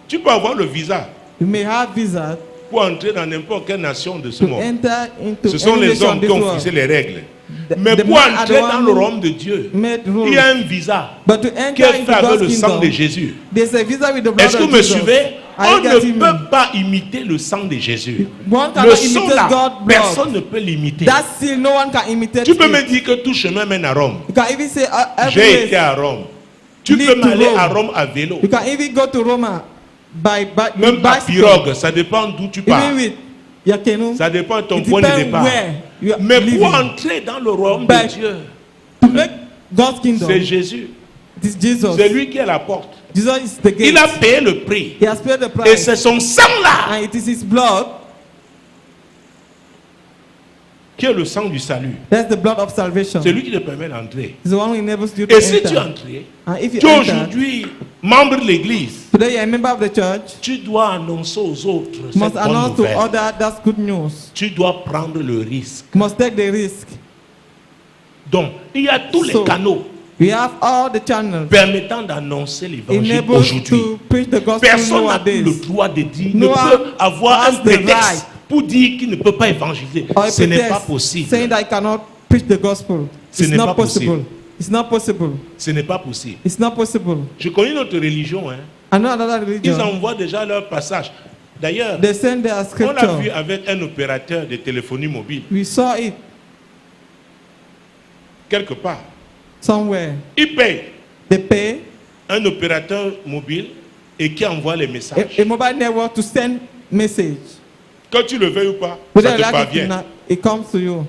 Tu peux avoir le visa You may have visa pour entrer dans n'importe quelle nation de ce to monde. enter into Ce sont any les nation hommes of qui this ont world. fixé les règles. The- Mais the pour men are entrer the dans one le who royaume de Dieu, made il rules. y a un visa But to qui enter est fait into avec le God's sang de kingdom, Jésus. there's a visa with the blood Est-ce que of vous me Jesus. suivez? Are On you ne getting me? peut pas imiter le sang de Jésus. One Le cannot sang imitate là, God's blood. personne ne peut l'imiter. That seal, no one can imitate Tu peux me it. dire que tout chemin mène à Rome. You can even say J'ai every été way. à Rome. Tu Lead peux to m'aller Rome. à Rome à vélo. You can even go to Roma by Même à bicycle. pirogue, ça dépend d'où tu pars. Even with your canoe. Ça dépend de ton It point de depends départ. where you are Mais living. pour entrer dans le royaume But de Dieu, to make God's kingdom, c'est Jésus. it is Jesus. C'est lui qui est la porte. Jesus is the gate. Il a payé le prix. He has paid the Et price. c'est son sang là And it is his blood. qui est le sang du salut. That's the blood of salvation. C'est lui qui te permet d'entrer. It's the one who enables you to Et si tu es enter. entré, And if you tu es enter, aujourd'hui membre de l'église, today you're a member of the church, tu dois annoncer aux autres you cette must bonne announce to nouvelle. others that's good news. Tu dois prendre le risque. You must take the risk. Donc, il y a tous les So, canaux We have all the channels permettant d'annoncer l'évangile enabled aujourd'hui. to preach the gospel Personne n'a plus le nowadays. droit de dire, No ne one peut avoir has un the prétexte right pour dire qu'il ne peut pas évangéliser. Or a Ce n'est pas pretext possible. saying that I cannot preach the gospel. Ce It's n'est not pas possible. possible. It's not possible. Ce n'est pas possible. It's not possible. Je connais notre religion. Hein. I know another Ils religion. envoient déjà leur passage. D'ailleurs, They send their on l'a scripture. vu avec un opérateur de téléphonie mobile, We saw it quelque part. somewhere. Il paye They pay un opérateur mobile et qui envoie les messages. a mobile network to send message. Que tu le veuilles ou pas, Whether ça you te like it or parvient. not, it comes to you.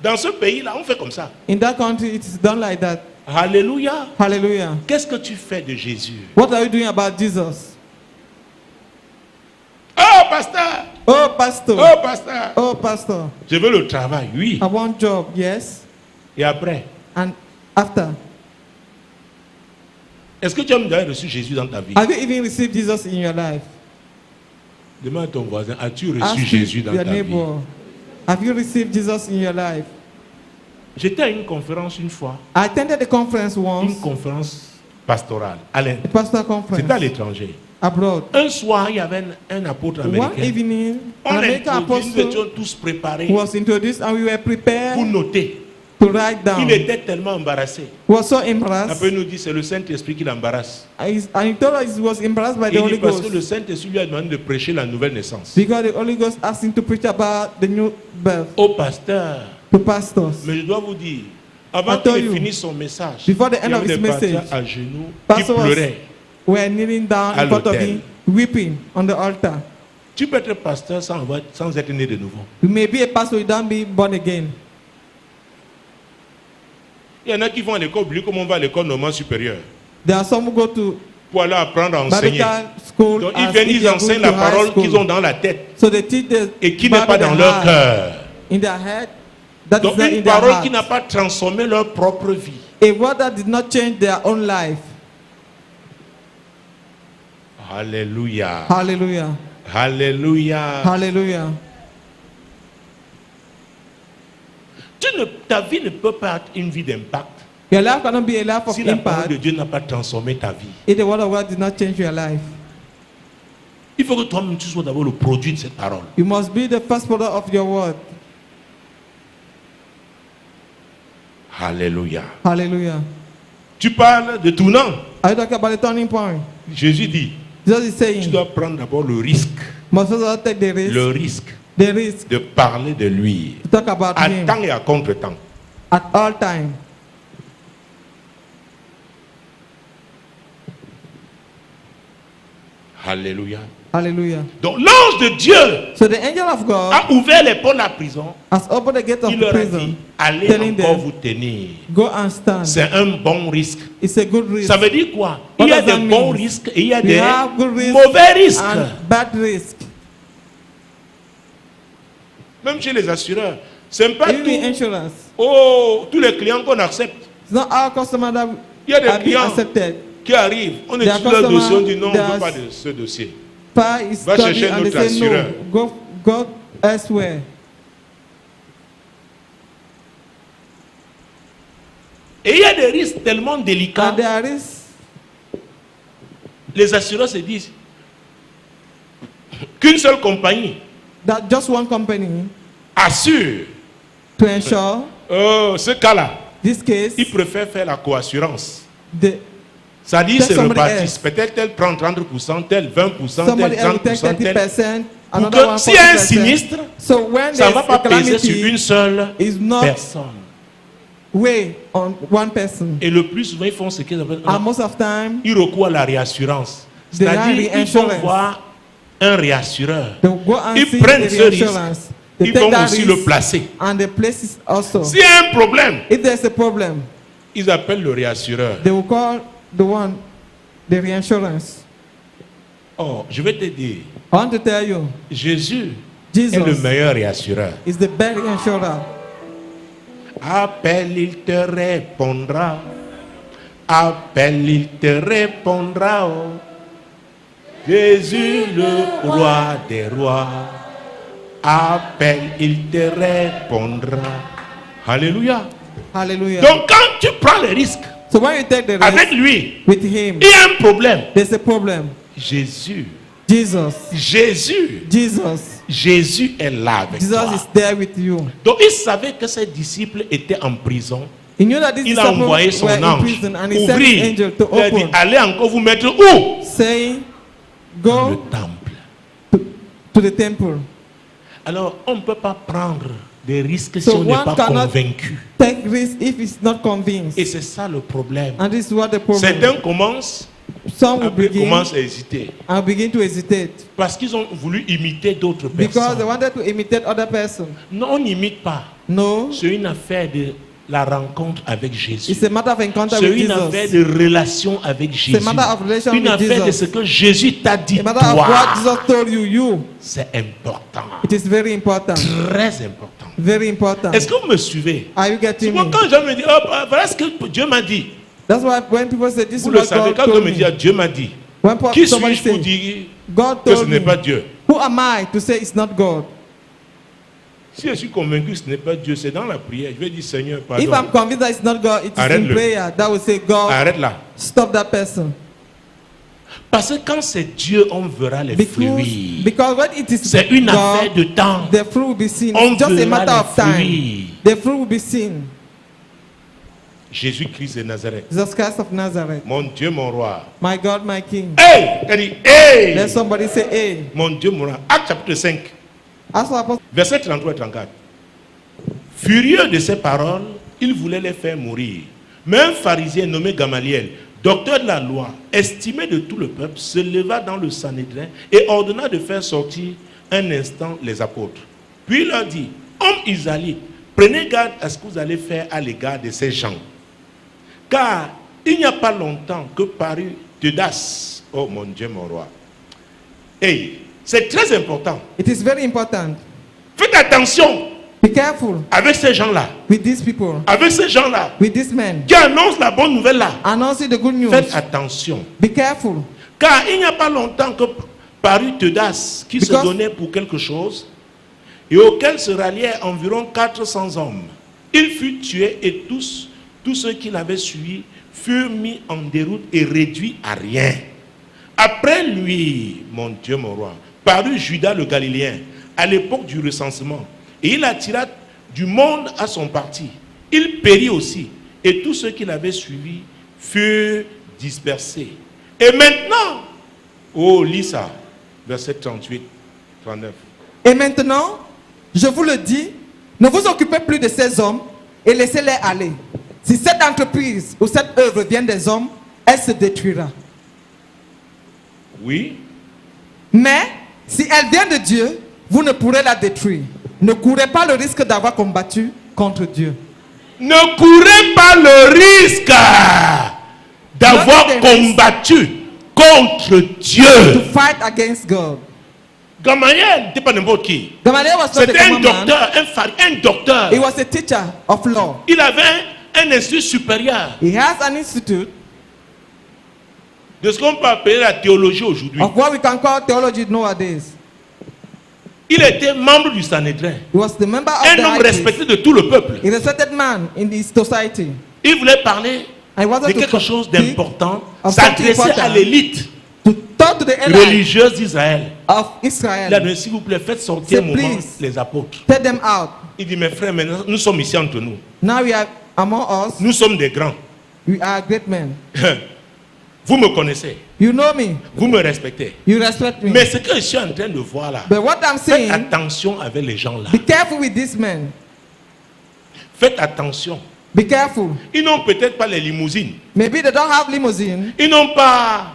Dans ce pays-là, on fait comme ça. In that country, it is done like that. Alléluia. Hallelujah. Qu'est-ce que tu fais de Jésus? What are you doing about Jesus? Oh, pasteur! Oh, pastor. Oh, pasteur! Oh, pastor. Je veux le travail, oui. I want job, yes. Et après, And after, est-ce que tu as déjà reçu Jésus dans ta vie? have you even received Jesus in your life? Demande à ton voisin, as-tu reçu Ask Jésus dans your ta vie? neighbor, have you received Jesus in your life? J'étais à une conférence une fois, I attended a conference once, une conférence pastorale. a pastor conference C'était à l'étranger. abroad. Un soir, il y avait un apôtre One américain. evening, On an l'a American introduit, nous étions apostle tous préparés was introduced and we were pour prepared noter. to write down. Il était tellement embarrassé. He was so embarrassed. Après, il nous dit, c'est le Saint-Esprit qui l'embarrasse. And he told us he was embarrassed by the Il Holy dit parce que Ghost le Saint-Esprit lui a demandé de prêcher la nouvelle naissance. because the Holy Ghost asked him to preach about the new birth Au pasteur, to pastors. mais je dois vous dire, avant I told qu'il you, finisse son message, before the il y end of avait his des pasteurs message, à genoux qui pastors pleuraient. were kneeling down À in front of l'autel. him, weeping on the altar. Tu peux être pasteur sans être né de nouveau. You may be a pastor without being born again. Il y en a qui vont à l'école publique comme on va à l'école normale supérieure There are some who go to pour aller apprendre à enseigner. medical school. Donc ils as viennent, if ils they are enseignent going la to high parole school. qu'ils ont dans la tête So they teach the et qui n'est Bible pas dans in leur heart. cœur. In their head, that Donc is not une in their parole heart. qui n'a pas transformé leur propre vie. A word that did not change their own life. Alléluia. Hallelujah. Alléluia. Hallelujah. Ta vie ne peut pas être une vie d'impact Your life cannot be a life of si la parole impact de Dieu n'a pas transformé ta vie. if the word of God did not change your life. Il faut que toi-même tu sois d'abord le produit de cette parole. You must be the first product of your word. Alléluia. Hallelujah. Tu parles de tournant. Are you talking about the turning point? Jésus dit, Jesus is tu saying, dois prendre d'abord le risque. must also take the risk De parler de lui. to talk about À him temps et à contre-temps. at all time. Alléluia. Hallelujah. Donc l'ange de Dieu So the angel of God a ouvert les portes de la prison. has opened the gate of Il the leur a prison, dit, allez telling encore them, vous tenir. go and stand. C'est un bon risque. It's a good risk. Ça veut dire quoi? What Il y a does that des bons mean? risques et il y a We des have good risk mauvais risques. and bad risk. Même chez les assureurs. C'est pas Even in tout. insurance, Tous les clients qu'on accepte. it's not our customer that Il y a des are being clients accepted. qui arrivent. On Their étudie leur dossier, on dit non, on ne customers, veut pas de ce dossier. Far is Va studying chercher and they notre say assureur. no, go elsewhere. Et il y a des risques tellement délicats. And there is Les assureurs se disent qu'une seule compagnie that just one company assure to ensure ce cas-là. this case, Ils préfèrent faire la coassurance. the Ça dit, Take c'est somebody repartissent. else. Peut-être tel prend 30%, tel 20%, somebody tel else will take 30%, tel. 30%, Pour another que one s'il y a un 40%. sinistre, So when ça ne va there's pas a peser sur une calamity, seule it's not personne. weigh on one person. Et le plus souvent, ils font ce qu'ils appellent. And most of time, Ils recourent à la réassurance. They C'est-à-dire are qu'ils vont reinsurance. voir un réassureur. they will go and Ils see prennent the ce risque. reinsurance. They Ils take vont that aussi le risk placer. and they place it also. S'il y a un problème, If there's a problem, ils appellent le réassureur. they will call the reinsurance. Oh, je vais te dire, I want to tell you, Jésus Jesus est le meilleur réassureur. is the best insurer. Appelle, il te répondra. Appelle, il te répondra. Oh. Jésus, le roi des rois. Appelle, il te répondra. Alléluia. Hallelujah. Donc quand tu prends le risque So when you take the risk avec lui, with him, il y a un problème. there's a problem. Jésus Jesus est là avec is toi. there with you. Donc il savait que ses disciples étaient en prison. He knew that these Il a disciples envoyé son were in ange prison and he sent his ouvrir. angel to Il a dit, open, allez encore vous mettre où? saying, Dans le go temple. to the temple. Alors on ne peut pas prendre des risques si So on n'est one pas cannot convaincu. take risk if it's not convinced. Et c'est ça le problème. And this is what the problem. Certains commencent, Some will après begin commencent à hésiter. and begin to hesitate Parce qu'ils ont voulu imiter d'autres because they personnes. wanted to imitate other person. Non, on n'imite pas. No, C'est une affaire de la rencontre avec Jésus. it's a matter of encounter C'est with une affaire Jesus. de relation avec Jésus. matter of relation Une with affaire de Jesus. ce que Jésus t'a dit A matter of toi. what Jesus told you. C'est important. It is very important. Très important. Very important. Est-ce que vous me suivez? Are you getting Souvent me? quand je me dis, oh, voilà ce que Dieu m'a dit. That's why when people say this is Vous le what savez, God quand on told me dit, me. Dieu m'a dit. When Qui somebody suis-je pour say, dire God que ce told n'est me, pas Dieu? who am I to say it's not God? Si je suis convaincu que ce n'est pas Dieu, c'est dans la prière. Je vais dire, Seigneur, If I'm pardon. convinced that it's not God, it is in Arrête-le. prayer that will say, God, Arrête là. stop that person. Parce que quand c'est Dieu, on verra les fruits. Because when it is C'est une affaire God, de temps. the fruit will be seen. On It's just a verra matter les of time. fruits. The fruit will be seen. Jésus-Christ de Nazareth. Jesus Christ of Nazareth. Mon Dieu, mon roi. My God, my King. Hey! Elle dit, hey! Let somebody say, hey. Mon Dieu, mon roi. Acte chapitre 5, As for Apostle, verset 33 et 34. Furieux de ces paroles, il voulait les faire mourir. Mais un pharisien nommé Gamaliel, docteur de la loi, estimé de tout le peuple, se leva dans le Sanhédrin et ordonna de faire sortir un instant les apôtres. Puis il leur dit, hommes israélites, prenez garde à ce que vous allez faire à l'égard de ces gens. Car il n'y a pas longtemps que parut Teudas. Oh mon Dieu, mon roi. Hey, c'est très important. It is very important. Faites attention Be careful avec ces gens-là. with these people, Avec ces gens-là with these men. qui annoncent la bonne nouvelle là. Announcing the good news. Faites attention. Be careful. Car il n'y a pas longtemps que parut Teudas qui se Because- donnait pour quelque chose et auquel se ralliaient environ 400 hommes. Il fut tué et tous ceux qui l'avaient suivi furent mis en déroute et réduits à rien. Après lui, mon Dieu, mon roi, parut Judas le Galiléen à l'époque du recensement et il attira du monde à son parti. Il périt aussi et tous ceux qui l'avaient suivi furent dispersés. Et maintenant, oh, lis ça, verset 38, 39. Et maintenant, je vous le dis, ne vous occupez plus de ces hommes et laissez-les aller. Si cette entreprise ou cette œuvre vient des hommes, elle se détruira. Oui, Mais si elle vient de Dieu, vous ne pourrez la détruire. Ne courez pas le risque d'avoir combattu contre Dieu. ne courez pas le risque d'avoir Not the combattu contre To Dieu. fight against God. Gamaliel n'était pas n'importe qui. Gamaliel was not a C'était un common man. docteur, un docteur. He was a teacher of law. Il avait un institut supérieur He has an institute de ce qu'on peut appeler la théologie aujourd'hui. of what we can call theology nowadays. Il était membre du Sanhédrin, He was the member of un the homme high priest. respecté de tout le peuple. He respected man in his society. Il voulait parler And he wanted de to quelque chose speak d'important, of s'adresser something à important. l'élite To talk to the elite religieuse d'Israël. of Il a Israel. dit, s'il vous plaît, faites sortir un Say, moment please. les apôtres. Take them out. Il dit, mes frères, maintenant, nous sommes ici entre nous. Now we are among us. Nous sommes des grands. We are great men. Vous me connaissez. You know me. Vous me respectez. You respect me. Mais ce que je suis en train de voir là, But what I'm faites saying, attention avec les gens là. be careful with these men. Faites attention. Be careful. Ils n'ont peut-être pas les limousines. Maybe they don't have limousine. Ils n'ont pas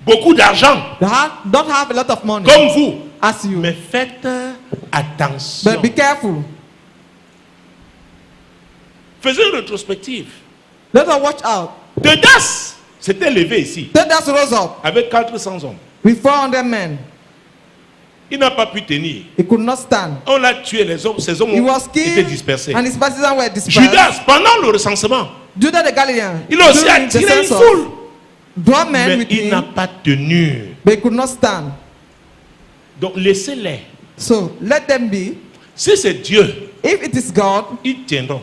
beaucoup d'argent Don't have a lot of money comme vous. as you. Mais faites attention. But be careful. Faisons une rétrospective. Let us watch out. Teudas s'était levé ici Teudas rose up avec 400 hommes. with 400 men. Il n'a pas pu tenir. He could not stand. On l'a tué, les hommes, ces hommes He was ont été killed dispersés. and his partisans were dispersed. Judas, pendant le recensement, Judas the Galilean. il a aussi during the attiré une census, foule. draw men Mais with il n'a him, pas tenu. but he could not stand. Donc laissez-les. So let them be. Si c'est Dieu, If it is God, ils tiendront.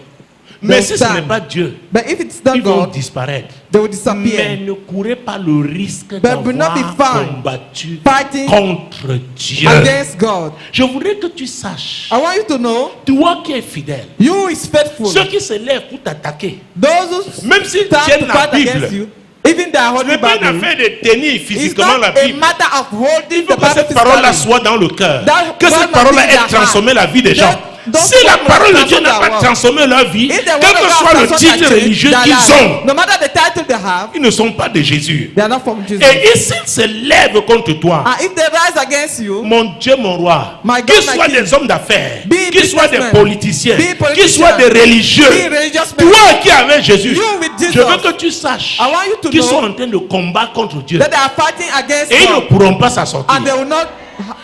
Mais si ce stand. n'est pas Dieu, but if it's not ils vont God, disparaître. they will Mais disappear. ne courez pas le risque But will not be d'avoir found combattu fighting contre Dieu. Against God. Je voudrais que tu saches, I want you to know, toi qui es fidèle, you who is faithful. ceux qui se lèvent pour t'attaquer, Those who même s'ils stand tiennent to la fight against Bible, you, even their ce holy n'est pas une Bible, affaire de tenir it's physiquement not la a Bible. matter of holding Il faut the que Bible cette parole-là physically. soit dans le cœur. That Que word cette must parole-là be in ait their transformé la vie des gens. Don't Si la form parole de the Dieu n'a transform pas their transformé leur vie, If the quel word que of soit God le does not titre change religieux their qu'ils life, ont, no matter the title they have, ils ne sont pas de Jésus. they are not from Jesus. Et s'ils se lèvent contre toi, And if they rise against you, mon Dieu, mon roi, My God, qu'ils my soient King, des hommes d'affaires, be qu'ils soient des businessmen, politiciens, be politicians, qu'ils soient des religieux, be religious men, toi qui es avec Jésus, You with Jesus. je veux que tu saches I want you to qu'ils know sont en train de combattre contre Dieu. that they are fighting against Et ils ne God, pourront pas s'en sortir. and they will not.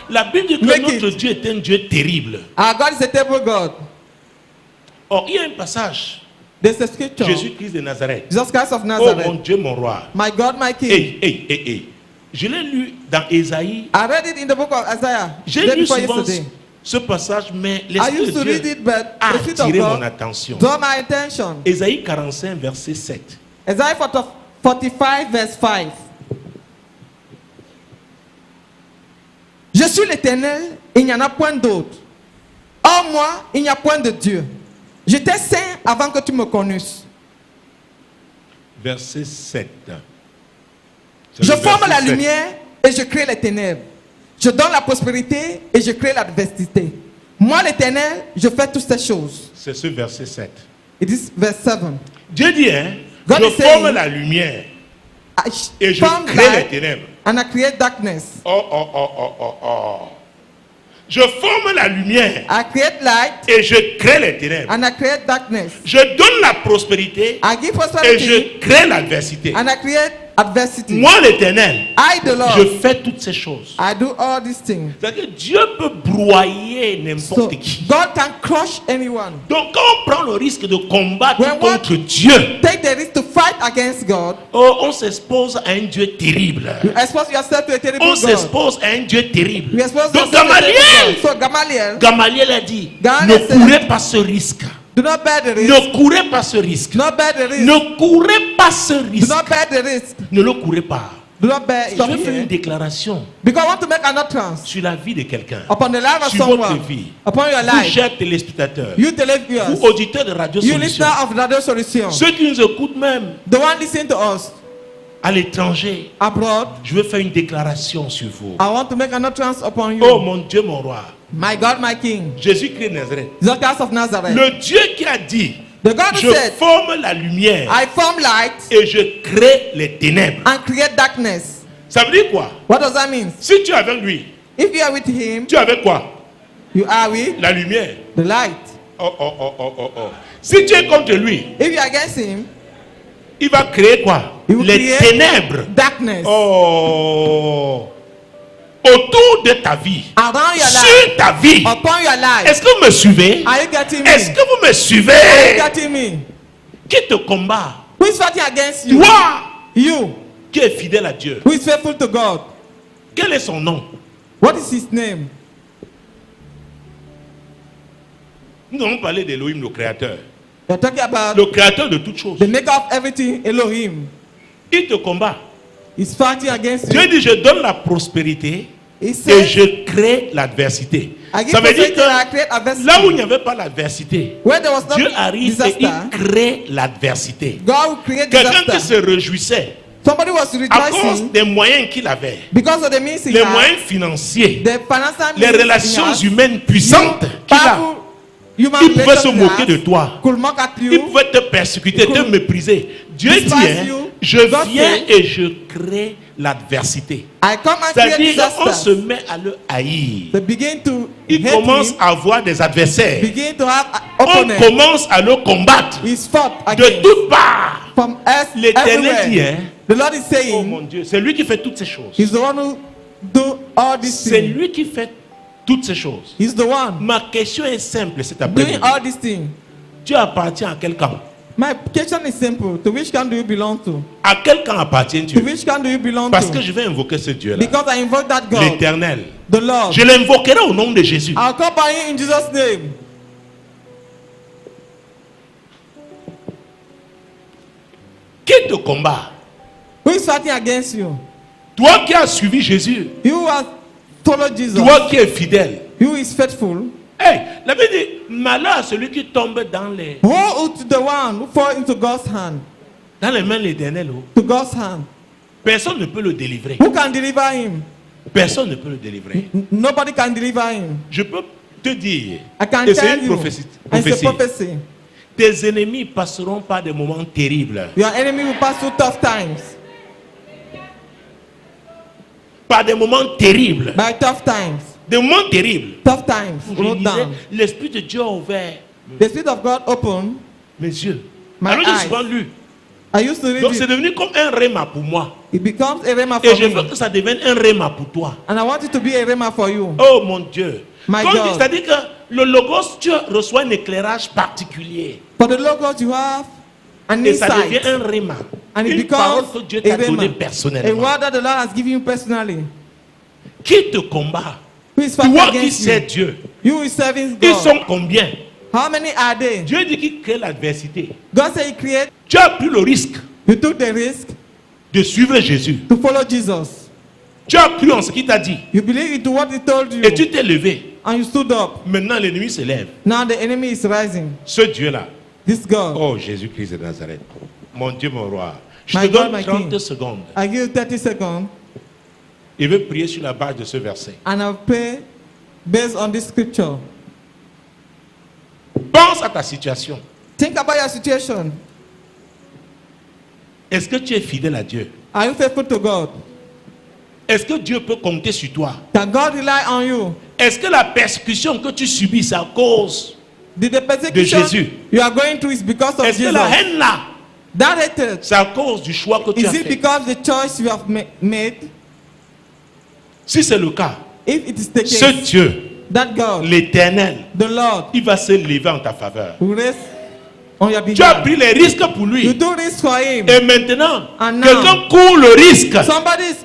La Bible dit que Make notre it. Dieu est un Dieu terrible. Our God is a table God. Or, il y a un passage, There's a scripture. Jésus-Christ de Nazareth. Jesus Christ of Oh Nazareth. mon Dieu, mon roi. My God, my King. Hey. Je l'ai lu dans Ésaïe. I read it in the book of Isaiah. J'ai Day lu before souvent yesterday. ce passage, mais I l'Esprit used de to read Dieu it, but a the Spirit of attiré mon God attention. draw my attention. Ésaïe 45, verset 7. Isaiah 45, verse 5. Je suis l'Éternel, il n'y en a point d'autre. Hors moi, il n'y a point de Dieu. J'étais saint avant que tu me connusses. Verset 7. C'est Je le forme verset la 7. lumière et je crée les ténèbres. Je donne la prospérité et je crée l'adversité. Moi, l'Éternel, je fais toutes ces choses. C'est ce verset 7. It is verse 7. Dieu dit, hein, God je is saying, forme la lumière I et je form crée les light ténèbres. and I create darkness. Oh. Je forme la lumière I create light et je crée les ténèbres. and I create darkness. Je donne la prospérité I give et prosperity je crée l'adversité. and I create adversity. Moi, l'Éternel, I, the je Lord, fais toutes ces choses. I do all these things. C'est-à-dire que Dieu peut broyer So n'importe qui. God can crush anyone. Donc quand on prend le risque de combattre When one- contre Dieu, Take the risk to fight against God. oh, on s'expose à un Dieu terrible. You expose yourself to a terrible On God. s'expose à un Dieu terrible. You expose Donc yourself to a terrible Gamaliel, God. So Gamaliel, Gamaliel a dit, Gamaliel ne said- courez pas ce risque. do not bear the risk. Ne courez pas ce risque. Do not bear the risk. Ne courez pas ce Do risque. not bear the risk. Ne le courez pas. Do not bear it. Je vais faire une déclaration Because I want to make an utterance sur la vie de quelqu'un. upon the life of Sur votre someone, vie. upon your Vous, life. chers téléspectateurs, You televiewers, vous, auditeurs de Radio you Solution, listener of Radio Solution, ceux qui nous écoutent même the one listening to us à l'étranger, abroad, je veux faire une déclaration sur vous. I want to make an utterance upon you. Oh mon Dieu, mon roi, My God, my King, Jésus-Christ de Nazareth, Jesus Christ of Nazareth, le Dieu qui a dit, the God je who said, forme la lumière I form light et je crée les ténèbres. and create darkness. Ça veut dire quoi? What does that mean? Si tu es avec lui, If you are with him, tu es avec quoi? you are with La lumière. the light. Oh, oh, oh, oh, oh, oh. Si tu es contre lui, If you are against him, il va créer quoi? he will Les create ténèbres. darkness Oh, autour de ta vie, around your life, sur ta vie. upon your life. Est-ce que vous me suivez? Are you getting me? Est-ce que vous me Are you suivez? getting me? Qui te combat? Who is fighting against you? Toi You. qui es fidèle à Dieu. Who is faithful to God? Quel est son nom? What is his name? Nous allons parler d'Elohim, le créateur. You're talking about Le créateur de toutes choses. the maker of everything, Elohim. Il te combat. He's fighting against Dieu you. dit, je donne la prospérité He et says, je crée l'adversité. I give Ça veut dire prosperity and I que create adversity. là où il n'y avait pas l'adversité, Where there was no Dieu arrive et disaster, il crée l'adversité. God will create Quelqu'un qui disaster. se réjouissait Somebody was à cause rejoicing des moyens qu'il avait, because of the means he les had, moyens financiers, the financial les means relations he had, humaines puissantes qu'il a. powerful human Il pouvait se relations he moquer had, de toi. could mock at Il you. pouvait te persécuter, te could mépriser. Dieu dit, despise you. je God viens said, et je crée l'adversité. I come and create C'est-à-dire qu'on se disaster. met à le haïr. They begin to Il hate commence him, à avoir des adversaires. begin to have On opponents. commence à le combattre He's fought de against toutes parts. from us L'Éternel dit, everywhere. The Lord is oh saying, mon Dieu, c'est lui qui fait toutes ces choses. He's the one who do all these C'est things. lui qui fait toutes ces choses. He's the one Ma question est simple cet doing après-midi. all these things. Tu appartiens à quel camp? My question is simple. To which camp do you belong to? À quel camp appartiens-tu? To which camp do you belong Parce que to? je vais invoquer ce Dieu-là. Because I invoke that God, L'Éternel. the Lord. Je l'invoquerai au nom de Jésus. I'll come by you in Jesus' name. Qui te combat? Who is fighting against you? Toi qui as suivi Jésus. You who has followed Jesus. Toi qui es fidèle. You who is faithful. Hey, la Bible dit, malheur à celui qui tombe dans les Woe to the one who falls into God's hand. mains de l'Éternel. Oh. To God's hand. Personne ne peut le délivrer. Who can deliver him? Personne ne peut le délivrer. Nobody can deliver him. Je peux te dire, I can et c'est tell une you. prophétie, And it's a prophétie. prophecy. Tes ennemis passeront par des moments terribles. Your enemy will pass through tough times. Par des moments terribles. By tough times. Des moments terribles. Tough times. Je Wrote disais, down. l'Esprit de Dieu a ouvert The Spirit of God opened mes yeux. my Alors j'ai eyes. souvent lu. I used to read Donc c'est it. devenu comme un rhéma pour moi. It becomes a rhema Et for je veux me. que ça devienne un rhéma pour toi. And I want it to be a rhema for you. Oh mon Dieu. My Comme God. dit, c'est-à-dire que le logos, tu reçois un éclairage particulier. For the logos you have an Et ça devient insight. un rhéma. And it Une parole becomes que Dieu a t'a donnée rhema. A personnellement. word that the Lord has given you personally. Qui te combat? Who is fighting Toi qui against sais you? Dieu. You who is serving Ils God. sont combien? How many are they? Dieu dit qu'il crée l'adversité. God said He created. Tu as pris le risque You took the risk de suivre Jésus. to follow Jesus. Tu as cru en ce qu'il t'a dit. You believe into what He told you. Et tu t'es levé. And you stood up. Maintenant, l'ennemi se lève. Now the enemy is rising. Ce Dieu-là. This God. Oh, Jésus-Christ de Nazareth. Mon Dieu, mon roi. Je My te God, donne my 30 King. secondes. I give you 30 seconds. Et veux prier sur la base de ce verset. And I'll pray based on this scripture. Pense à ta situation. Think about your situation. Est-ce que tu es fidèle à Dieu? Are you faithful to God? Est-ce que Dieu peut compter sur toi? Can God rely on you? Est-ce que la persécution que tu subis, c'est à cause Did the persecution Jésus. you are going through is because of Est-ce que Jesus? la haine là, That hatred, c'est à cause du choix que tu is as it fait? because the choice you have made? Si c'est le cas, If it is the ce case, Dieu, that God, l'Éternel, the Lord, il va se lever en ta faveur. will raise on your Tu as behalf. pris les risques pour You lui. do this for him. Et maintenant, And now, quelqu'un court le risque. Somebody's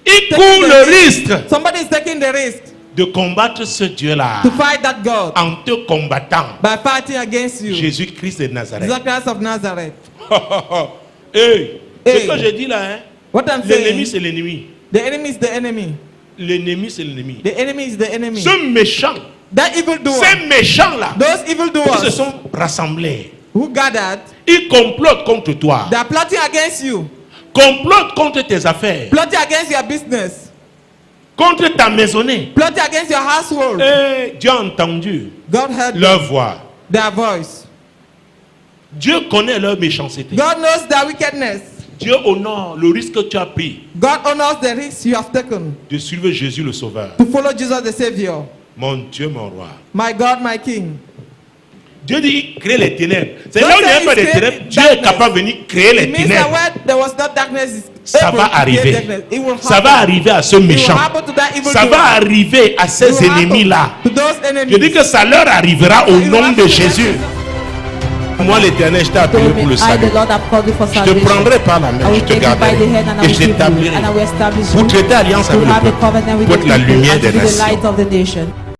Il taking court the le risk. risque Somebody is taking the risk de combattre ce Dieu-là to fight that God en te combattant. by fighting against you. Jésus-Christ de Nazareth. Jesus Christ of Nazareth. Hey, Hey. ce que je dis là, hein, What I'm l'ennemi saying, c'est l'ennemi. the enemy is the enemy. L'ennemi c'est l'ennemi. The enemy is the enemy. Ce méchant, That evildoer, ces méchants-là, those qui se evildoers sont rassemblés, who gathered, ils complotent contre toi, they are plotting against you, complotent contre tes affaires, plotting against your business, contre ta maisonnée. plotting against your household. Et Dieu a entendu God heard leur voix. their voice. Dieu connaît leur méchanceté. God knows their wickedness. Dieu honore le risque que tu as pris God honors the risks you have taken de suivre Jésus le Sauveur. to follow Jesus the Savior. Mon Dieu, mon roi. My God, my King. Dieu dit il crée les ténèbres. C'est Don't là où il n'y a say pas de he's ténèbres. creating Dieu est darkness. capable de venir créer les It means that ténèbres. where there was not darkness, is Ça able va to create arriver. darkness. It will Ça happen. va arriver à ce It will méchant. happen to that evil Ça doer. va arriver à It ces will happen ennemis-là. to those enemies. Je dis que ça leur arrivera au It will nom happen de to Jésus. Moi, l'Éternel, je t'ai appelé Told me, pour le I, the salut. Lord, have called you for Je te salvation. prendrai par la I main, je will te take you by garderai the hand and I et will je keep you, t'établirai and I will establish pour you traiter alliance to avec le have a peuple, covenant with pour the être la people lumière and to des be the nations. light of the nation.